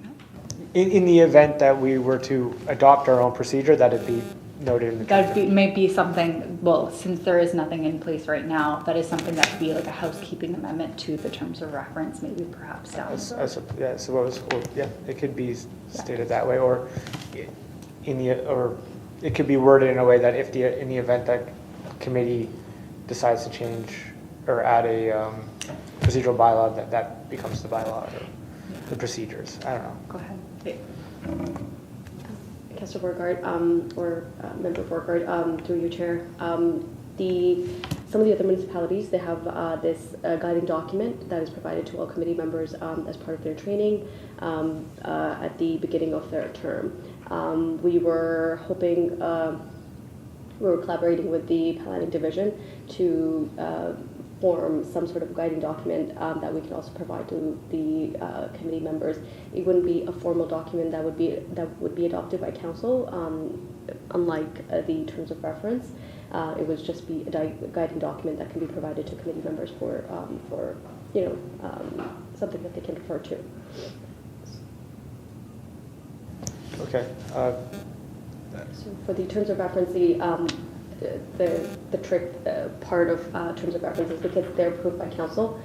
In the event that we were to adopt our own procedure, that it'd be noted in the That may be something, well, since there is nothing in place right now, that is something that could be like a housekeeping amendment to the terms of reference, maybe perhaps down the road. It could be stated that way, or it could be worded in a way that in the event that committee decides to change or add a procedural bylaw, that becomes the bylaw or the procedures. I don't know. Go ahead. Councillor Borgard, or Member Borgard, through your chair. Some of the other municipalities, they have this guiding document that is provided to all committee members as part of their training at the beginning of their term. We were hoping, we were collaborating with the planning division to form some sort of guiding document that we can also provide to the committee members. It wouldn't be a formal document that would be adopted by council, unlike the terms of reference. It would just be a guiding document that can be provided to committee members for something that they can refer to. Okay. So for the terms of reference, the trick part of terms of reference is because they're approved by council.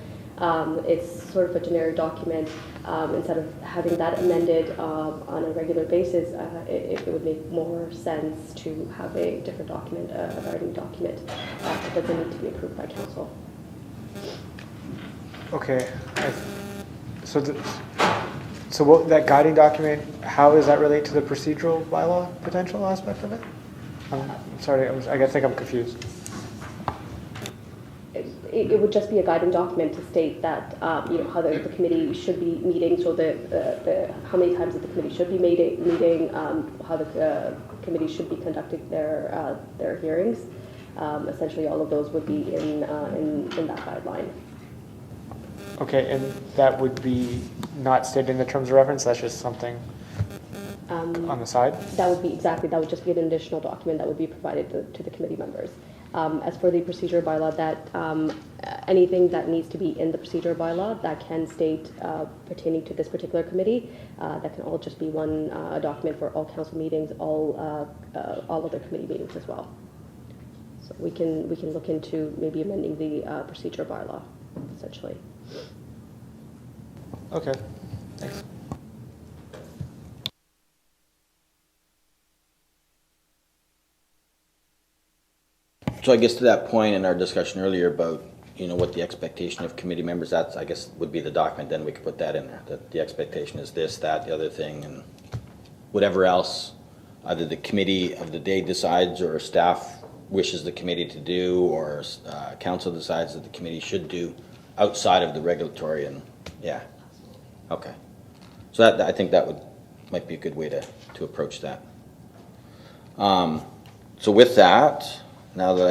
It's sort of a generic document. Instead of having that amended on a regular basis, it would make more sense to have a different document, a guiding document that doesn't need to be approved by council. Okay. So what, that guiding document, how does that relate to the procedural bylaw potential aspect of it? I'm sorry, I think I'm confused. It would just be a guiding document to state that how the committee should be meeting, so the how many times that the committee should be meeting, how the committee should be conducting their hearings. Essentially, all of those would be in that guideline. Okay, and that would be not stated in the terms of reference. That's just something on the side. That would just be an additional document that would be provided to the committee members. As for the procedure bylaw, that anything that needs to be in the procedure bylaw that can state pertaining to this particular committee, that can all just be one document for all council meetings, all other committee meetings as well. So we can look into maybe amending the procedure bylaw, essentially. Okay. So I guess to that point in our discussion earlier about, what the expectation of committee members, that's, I guess, would be the document, then we could put that in there, that the expectation is this, that, the other thing, and whatever else either the committee of the day decides or staff wishes the committee to do, or council decides that the committee should do outside of the regulatory, and yeah. Okay. So that, I think that might be a good way to approach that. So with that, now that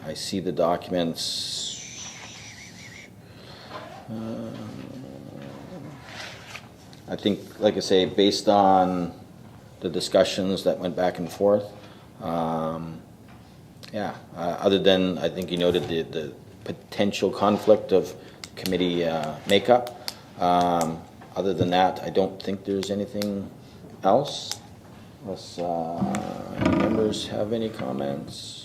I see the documents, I think, like I say, based on the discussions that went back and forth, other than, I think you noted the potential conflict of committee makeup. Other than that, I don't think there's anything else, unless any members have any comments.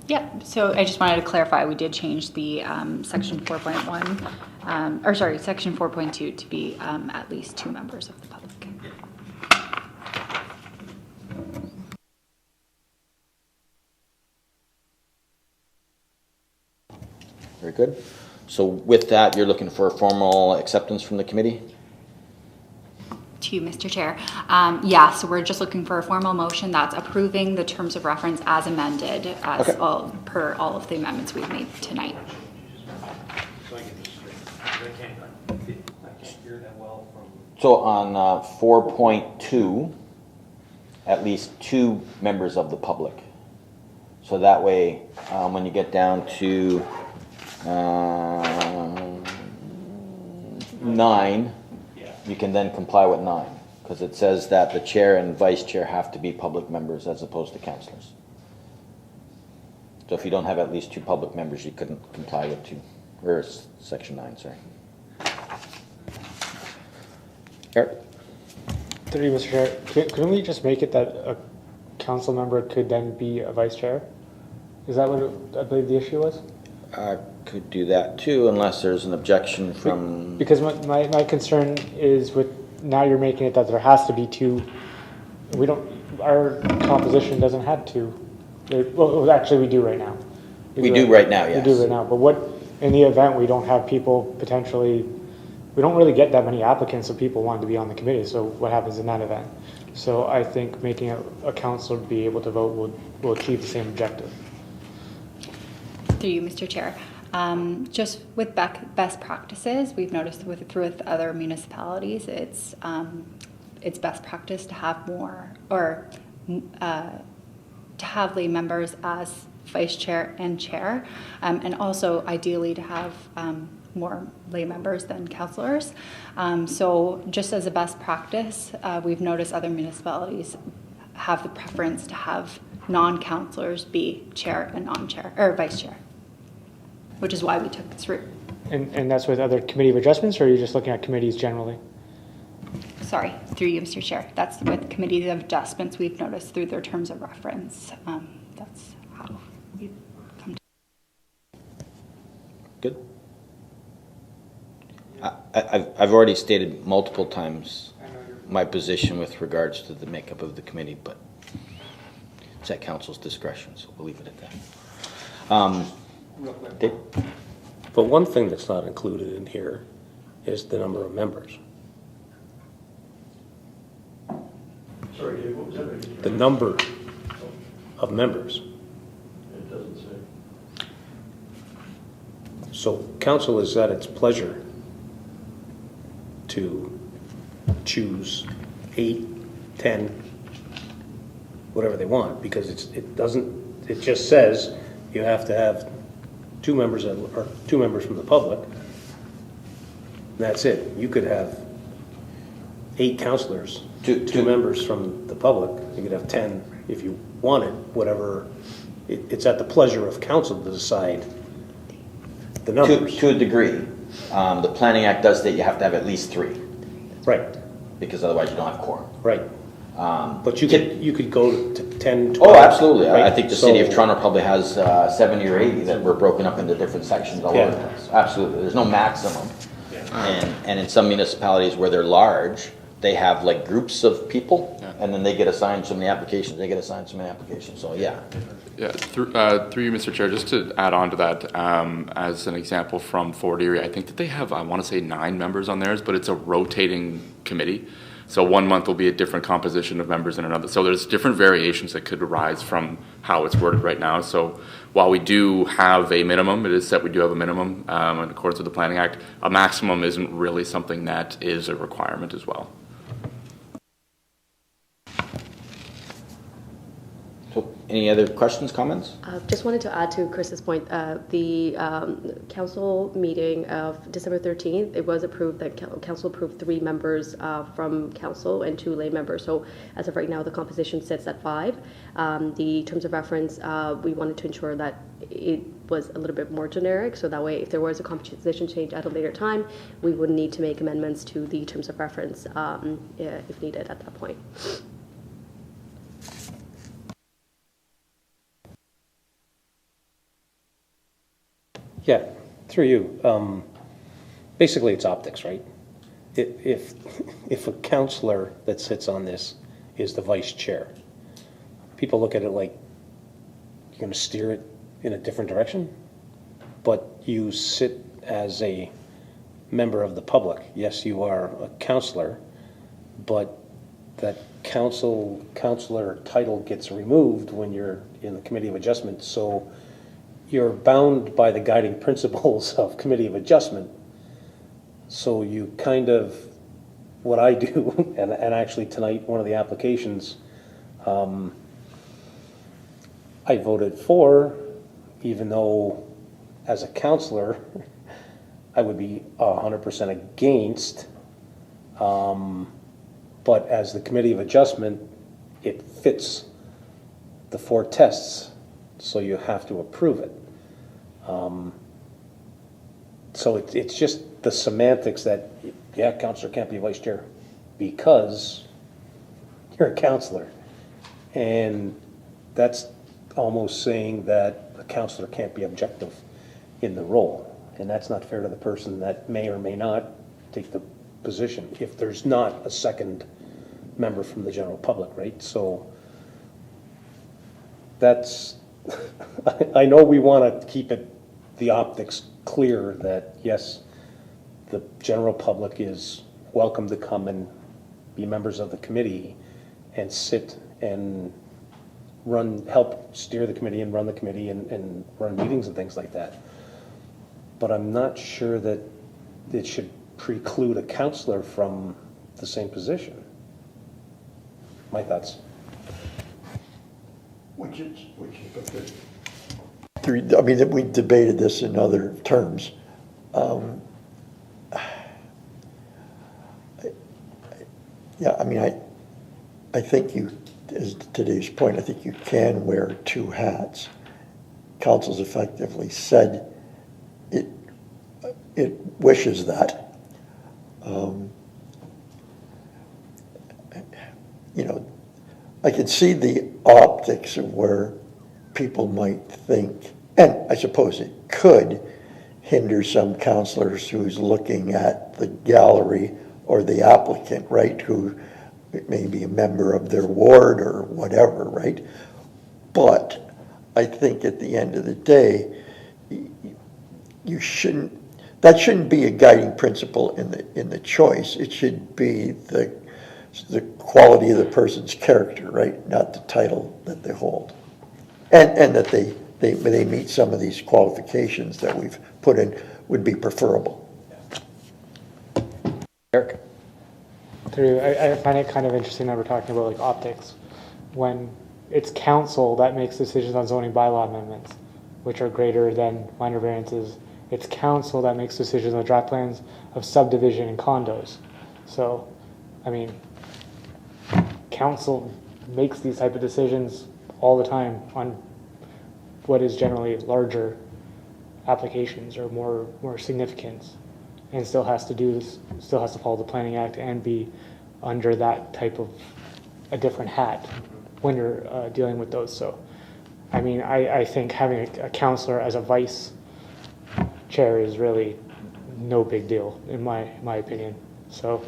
Yeah, so I just wanted to clarify, we did change the section 4.1, section 4.2 to be at least 2 members of the public. Very good. So with that, you're looking for a formal acceptance from the committee? To you, Mr. Chair. So we're just looking for a formal motion that's approving the terms of reference as amended, as per all of the amendments we've made tonight. So on 4.2, at least 2 members of the public. So that way, when you get down to 9, you can then comply with 9, because it says that the chair and vice chair have to be public members as opposed to councillors. So if you don't have at least 2 public members, you couldn't comply with section 9, sorry. Eric? Through you, Mr. Chair, couldn't we just make it that a council member could then be a vice chair? Is that what I believe the issue was? Could do that too, unless there's an objection from... Because my concern is with, now you're making it that there has to be 2. Our composition doesn't have 2. Well, actually we do right now. We do right now, yes. We do right now, but what, in the event we don't have people potentially, we don't really get that many applicants of people wanting to be on the committee, so what happens in that event? So I think making a councillor be able to vote will achieve the same objective. Through you, Mr. Chair. Just with best practices, we've noticed with other municipalities, it's best practice to have more, or to have lay members as vice chair and chair, and also ideally to have more lay members than councillors. So just as a best practice, we've noticed other municipalities have the preference to have non-councillors be chair and non-chair, or vice chair, which is why we took this route. And that's with other committee of adjustments, or are you just looking at committees generally? Sorry, through you, Mr. Chair. That's with committees of adjustments we've noticed through their terms of reference. That's how we've come to. Good. I've already stated multiple times my position with regards to the makeup of the committee, but it's at council's discretion, so we'll leave it at that. Dave? But one thing that's not included in here is the number of members. Sorry, Dave, what was that? The number of members. It doesn't say. So council is at its pleasure to choose 8, 10, whatever they want, because it just says you have to have 2 members from the public. That's it. You could have 8 councillors, two members from the public. You could have 10 if you wanted, whatever it's at the pleasure of council to decide the numbers. To a degree. The Planning Act does state you have to have at least 3, Right, because otherwise you don't have quorum. right. But you could go to 10, 12. Oh, absolutely. I right? think the city of So- Toronto probably has 70 or 80 that were broken up into different sections all over the Yeah. place. Absolutely. There's no maximum. And in some municipalities where they're large, they have like groups of people, and then they get assigned so many applications, they get assigned so many applications, so yeah. Yeah, through you, Mr. Chair, just to add on to that, as an example from Fort Erie, I think that they have, I want to say 9 members on theirs, but it's a rotating committee. So 1 month will be a different composition of members in another. So there's different variations that could arise from how it's worded right now. So while we do have a minimum, it is set we do have a minimum in accordance with the Planning Act, a maximum isn't really something that is a requirement as well. So any other questions, comments? Just wanted to add to Chris's point, the council meeting of December 13th, it was approved that council approved 3 members from council and 2 lay members. So as of right now, the composition sits at 5. The terms of reference, we wanted to ensure that it was a little bit more generic, so that way if there was a composition change at a later time, we wouldn't need to make amendments to the terms of reference if needed at that point. Yeah, through you. Basically, it's optics, right? If a counselor that sits on this is the vice chair, people look at it like you're going to steer it in a different direction, but you sit as a member of the public. Yes, you are a counselor, but that counselor title gets removed when you're in the Committee of Adjustment, so you're bound by the guiding principles of Committee of Adjustment. So you kind of, what I do, and actually tonight, one of the applications, I voted for, even though as a counselor, I would be 100% against. But as the Committee of Adjustment, it fits the 4 tests, so you have to approve it. So it's just the semantics that, yeah, counselor can't be vice chair because you're a counselor. And that's almost saying that a counselor can't be objective in the role. And that's not fair to the person that may or may not take the position if there's not a second member from the general public, right? So that's, I know we want to keep it, the optics clear that yes, the general public is welcome to come and be members of the committee and sit and help steer the committee and run the committee and run meetings and things like that. But I'm not sure that it should preclude a counselor from the same position. My thoughts. Which is okay. I mean, we debated this in other terms. Yeah, I mean, I think you, as to today's point, I think you can wear 2 hats. Council's effectively said it wishes that. You know, I can see the optics of where people might think, and I suppose it could hinder some counselors who's looking at the gallery or the applicant, right, who may be a member of their ward or whatever, right? But I think at the end of the day, that shouldn't be a guiding principle in the choice. It should be the quality of the person's character, right, not the title that they hold, and that they meet some of these qualifications that we've put in would be preferable. Eric? I find it kind of interesting that we're talking about like optics when it's council that makes decisions on zoning bylaw amendments, which are greater than minor variances. It's council that makes decisions on draft plans of subdivision and condos. So, I mean, council makes these type of decisions all the time on what is generally larger applications or more significance, and still has to follow the Planning Act and be under that type of a different hat when you're dealing with those. So, I mean, I think having a counselor as a vice chair is really no big deal in my opinion. So,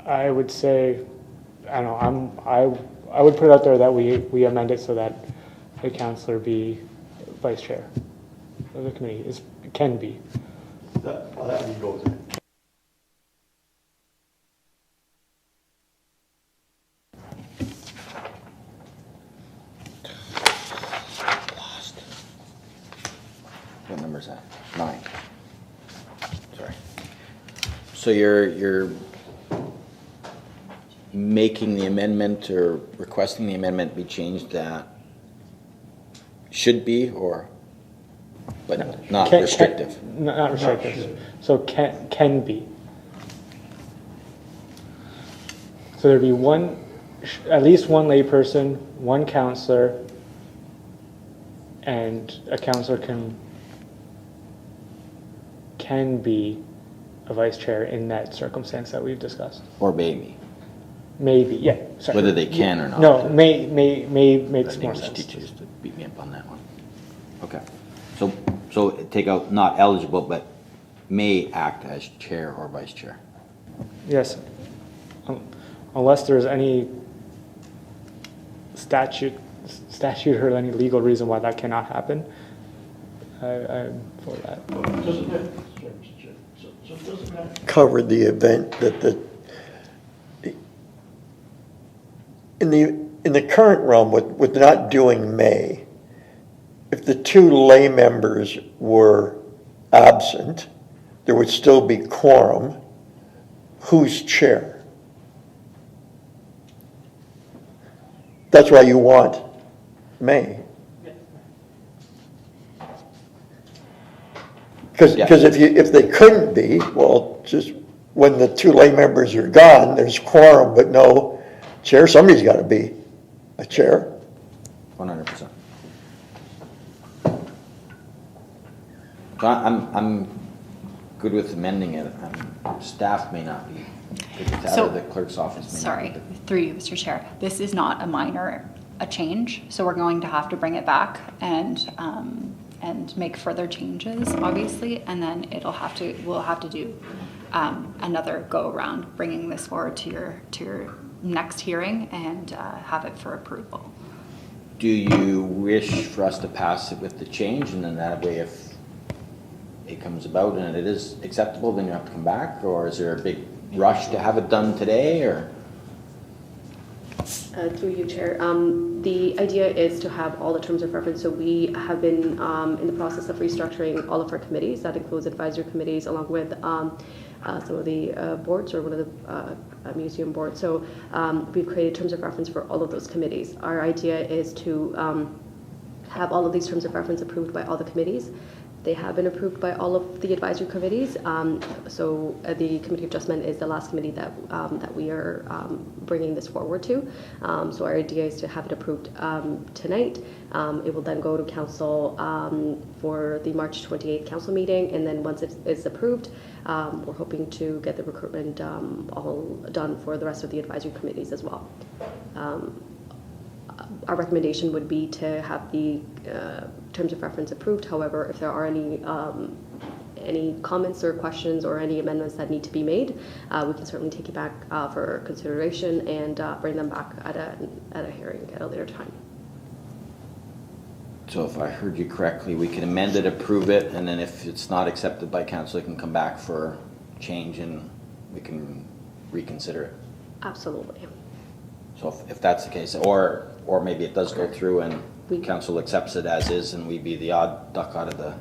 I would say, I don't know, I would put it out there that we amend it so that a counselor be vice chair of the committee, can be. That would go there. What number is that? 9. Sorry. So you're making the amendment or requesting the amendment be changed that should be, or, but not restrictive? Not restrictive. So can be. So there'd be at least one layperson, one counselor, and a counselor can be a vice chair in that circumstance that we've discussed. Or maybe. Maybe, yeah. Sorry. Whether they can or not. No, may makes more English sense. teachers to beat me up on that one. Okay. So take out not eligible, but may act as chair or vice chair. Yes. Unless there's any statute or any legal reason why that cannot happen, I'm for that. Covered the event that in the current realm with not doing may, if the 2 lay members were absent, there would still be quorum. Who's chair? That's why you want may. Because if they couldn't be, well, just when the 2 lay members are gone, there's quorum, but no chair. Somebody's got to be a chair. 100%. So I'm good with amending it. Staff may not be good with that, or the clerk's office may Sorry, not be. through you, Mr. Chair. This is not a change, so we're going to have to bring it back and make further changes, obviously, and then we'll have to do another go around, bringing this forward to your next hearing and have it for approval. Do you wish for us to pass it with the change, and then that way if it comes about and it is acceptable, then you have to come back, or is there a big rush to have it done today, or? Through you, Chair. The idea is to have all the terms of reference. So we have been in the process of restructuring all of our committees. That includes advisory committees along with some of the boards, or one of the museum boards. So we've created terms of reference for all of those committees. Our idea is to have all of these terms of reference approved by all the committees. They have been approved by all of the advisory committees. So the Committee of Adjustment is the last committee that we are bringing this forward to. So our idea is to have it approved tonight. It will then go to Council for the March 28th Council meeting, and then once it is approved, we're hoping to get the recruitment all done for the rest of the advisory committees as well. Our recommendation would be to have the terms of reference approved. However, if there are any comments or questions or any amendments that need to be made, we can certainly take it back for consideration and bring them back at a hearing at a later time. So if I heard you correctly, we can amend it, approve it, and then if it's not accepted by council, it can come back for change and we can reconsider it. Absolutely. So if that's the case, or maybe it does go through and council accepts it as is, and we be the odd duck out of the.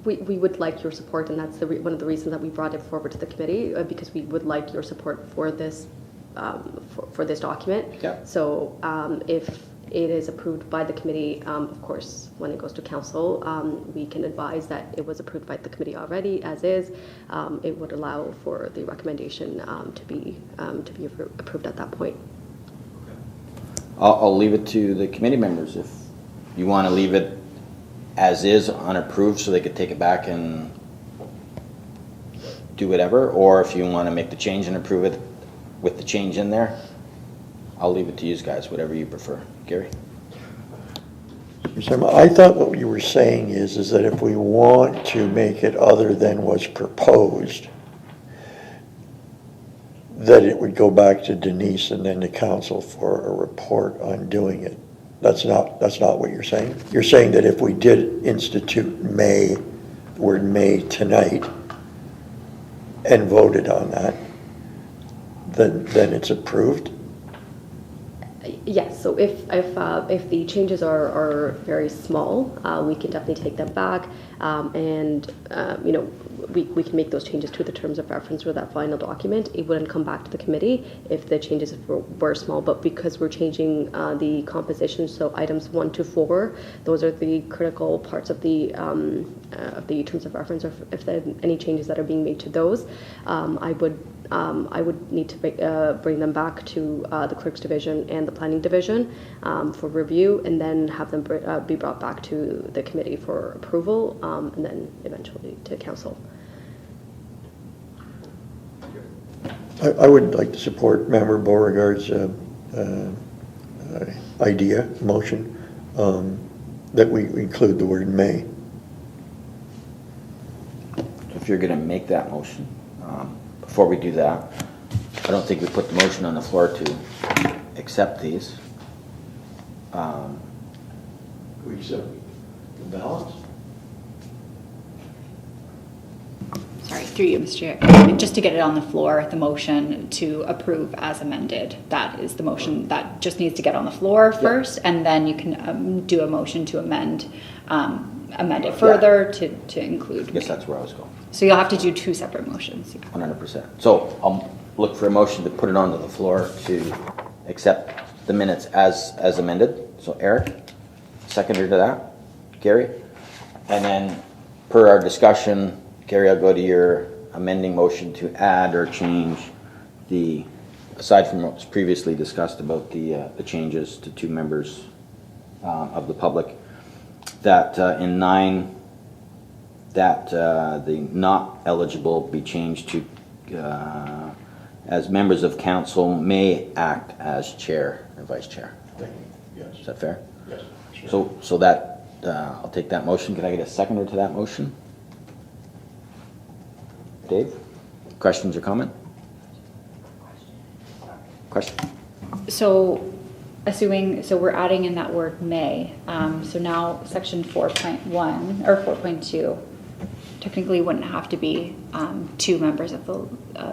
We would like your support, and that's one of the reasons that we brought it forward to the committee, because we would like your support for this for this document. Yeah. So if it is approved by the committee, of course, when it goes to council, we can advise that it was approved by the committee already, as is. It would allow for the recommendation to be approved at that point. I'll leave it to the committee members if you want to leave it as is, unapproved, so they could take it back and do whatever, or if you want to make the change and approve it with the change in there, I'll leave it to you guys, whatever you prefer. Gary? I thought what you were saying is that if we want to make it other than was proposed, that it would go back to Denise and then the council for a report on doing it. That's not what you're saying? You're saying that if we did institute the word may tonight, and voted on that, then it's approved? Yes, so if the changes are very small, we can definitely take them back, and we can make those changes to the terms of reference with that final document. It wouldn't come back to the committee if the changes were small, but because we're changing the composition, so items 1 to 4, those are the critical parts of the terms of reference. Or if there are any changes that are being made to those, I would need to bring them back to the clerk's division and the planning division for review, and then have them be brought back to the committee for approval, and then eventually to council. I would like to support Member Beauregard's motion, that we include the word may. If you're going to make that motion, before we do that, I don't think we put the motion on the floor to accept these. We accept the balance? Sorry, through you, Mr. Chair. Just to get it on the floor, the motion to approve as amended. That is the motion that just needs to get on the floor first, and then you can do a motion to amend it further to include. I guess that's where I was going. So you'll have to do 2 separate motions. 100%. So I'll look for a motion to put it onto the floor to accept the minutes as amended. So Eric, seconder to that. Gary? And then per our discussion, Gary, I'll go to your amending motion to add or change aside from what was previously discussed about the changes to 2 members of the public, that in 9, that the not eligible be changed to as members of council may act as chair and vice chair. Yes. Is that fair? Yes. Sure. So that I'll take that motion. Can I get a seconder to that motion? Dave? Questions or comment? Question? So we're adding in that word may. So now section 4.1 or 4.2 technically wouldn't have to be 2 members of the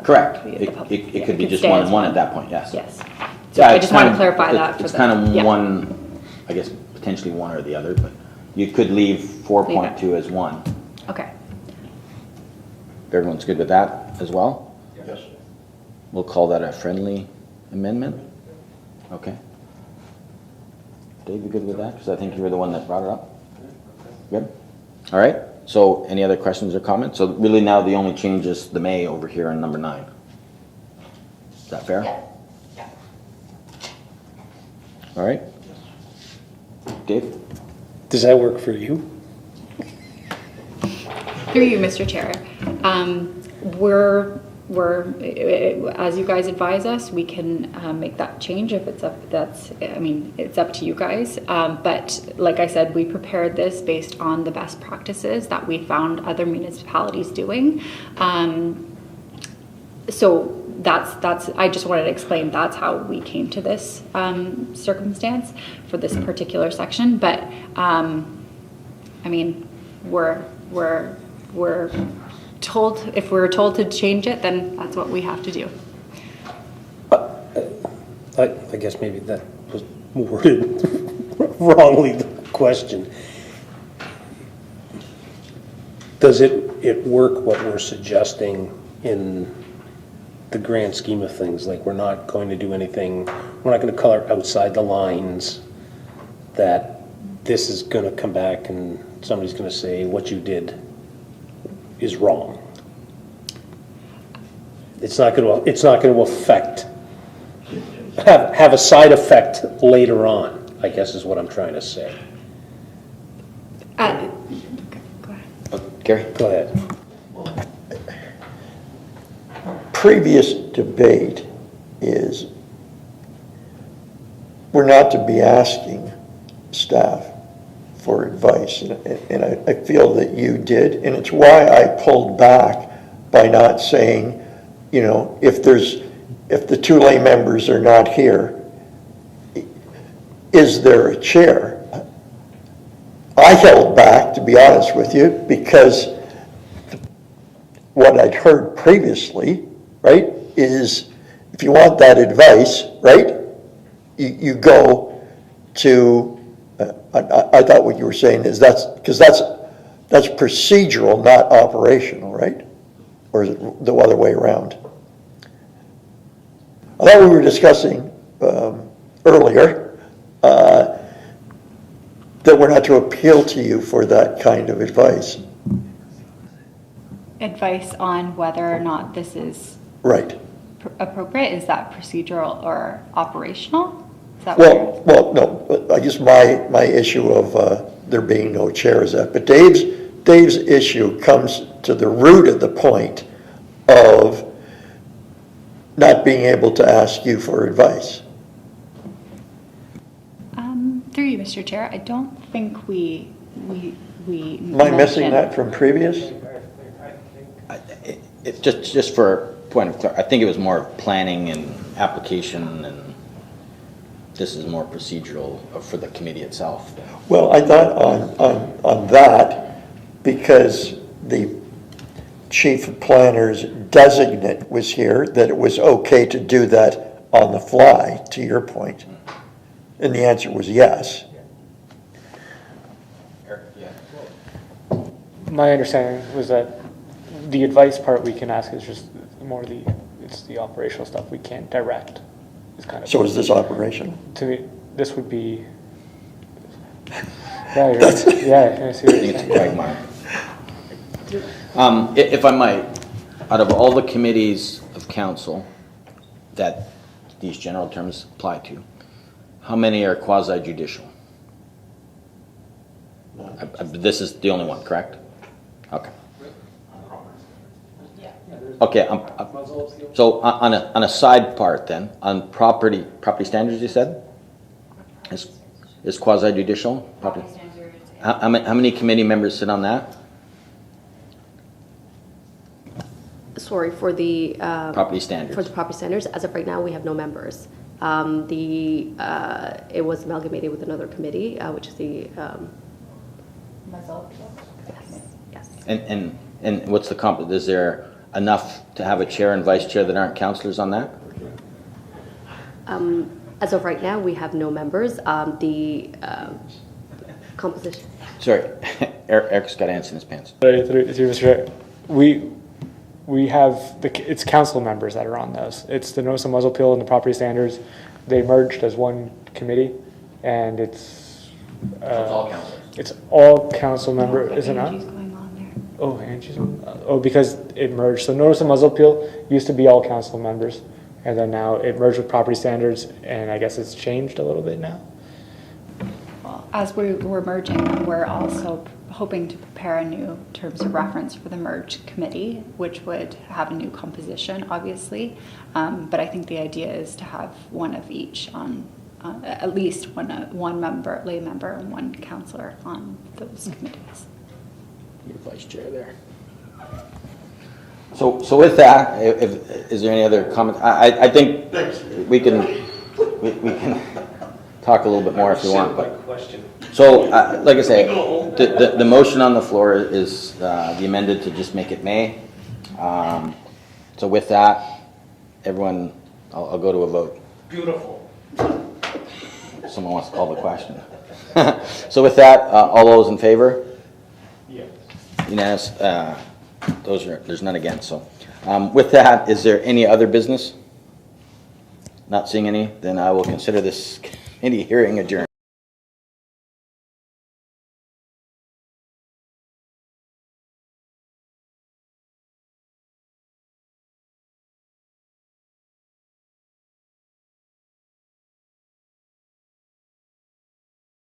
Correct. the public. It could be just stay 1 as and 1 at that point, yes. Yes. So I just want to clarify that. It's kind of one, I guess, potentially one or the other, but you could leave 4.2 as 1. Okay. Everyone's good with that as well? Yes. We'll call that a friendly amendment? Okay. Dave, you good with that? Because I think you were the one that brought it up. Good? All right. So any other questions or comments? So really now the only change is the may over here in number 9. Is that fair? Yeah. All right. Dave? Does that work for you? Through you, Mr. Chair. We're as you guys advise us, we can make that change if it's up. It's up to you guys. But like I said, we prepared this based on the best practices that we found other municipalities doing. So that's. I just wanted to explain that's how we came to this circumstance for this particular section. But we're told, if we're told to change it, then that's what we have to do. I guess maybe that was worded wrongly, the question. Does it work what we're suggesting in the grand scheme of things? Like, we're not going to do anything, we're not going to color outside the lines, that this is going to come back and somebody's going to say what you did is wrong. It's not going to affect, have a side effect later on, I guess is what I'm trying to say. Go ahead. Gary? Go ahead. Previous debate is we're not to be asking staff for advice, and I feel that you did, and it's why I pulled back by not saying, you know, if the two lay members are not here, is there a chair? I held back, to be honest with you, because what I'd heard previously, right, is if you want that advice, right, you go to, I thought what you were saying is that's procedural, not operational, right? Or is it the other way around? I thought we were discussing earlier that we're not to appeal to you for that kind of advice. Advice on whether or not this is Right. appropriate? Is that procedural or operational? Is that what Well, no, I guess my issue of there being no chair is that, but Dave's issue comes to the root of the point of not being able to ask you for advice. Through you, Mr. Chair, I don't think we Am I missing mentioned- that from previous? It just for point of clarity, I think it was more planning and application, and this is more procedural for the committee itself. Well, I thought on that, because the chief of planners designate was here, that it was okay to do that on the fly, to your point. And the answer was yes. My understanding was that the advice part we can ask is just more it's the operational stuff we can't direct. Is kind of. So is this operational? To me, this would be. Yeah, I see what you're I think it's saying. quite minor. If I might, out of all the committees of council that these general terms apply to, how many are quasi-judicial? This is the only one, correct? Okay. Okay, so on a side part then, on property standards, you said? Is quasi-judicial? Property standards. How many committee members sit on that? Sorry, for the Property standards. For the property standards, as of right now, we have no members. It was amalgamated with another committee, which is the. Yes. And what's the is there enough to have a chair and vice chair that aren't councillors on that? As of right now, we have no members. The composition. Sorry, Eric's got ants in his pants. Sorry, through you, Mr. Chair. We have it's council members that are on those. It's the notice of muzzle appeal and the property standards. They merged as one committee, and it's all councillors. It's all council member, is it not? Angie's going on there. Oh, Angie's because it merged. So notice of muzzle appeal used to be all council members, and then now it merged with property standards, and I guess it's changed a little bit now. Well, as we're merging, we're also hoping to prepare a new terms of reference for the merged committee, which would have a new composition, obviously. But I think the idea is to have one of each on, at least one member, lay member, and one councillor on those committees. Your vice chair there. So with that, is there any other comment? I think we can talk a little bit more if you want. But so, like I say, the motion on the floor is the amended to just make it May. So with that, everyone, I'll go to a vote. Beautiful. Someone wants to call the question. So with that, all those in favor? Yes. Unanimous. There's none against. So with that, is there any other business? Not seeing any, then I will consider this committee hearing adjourned.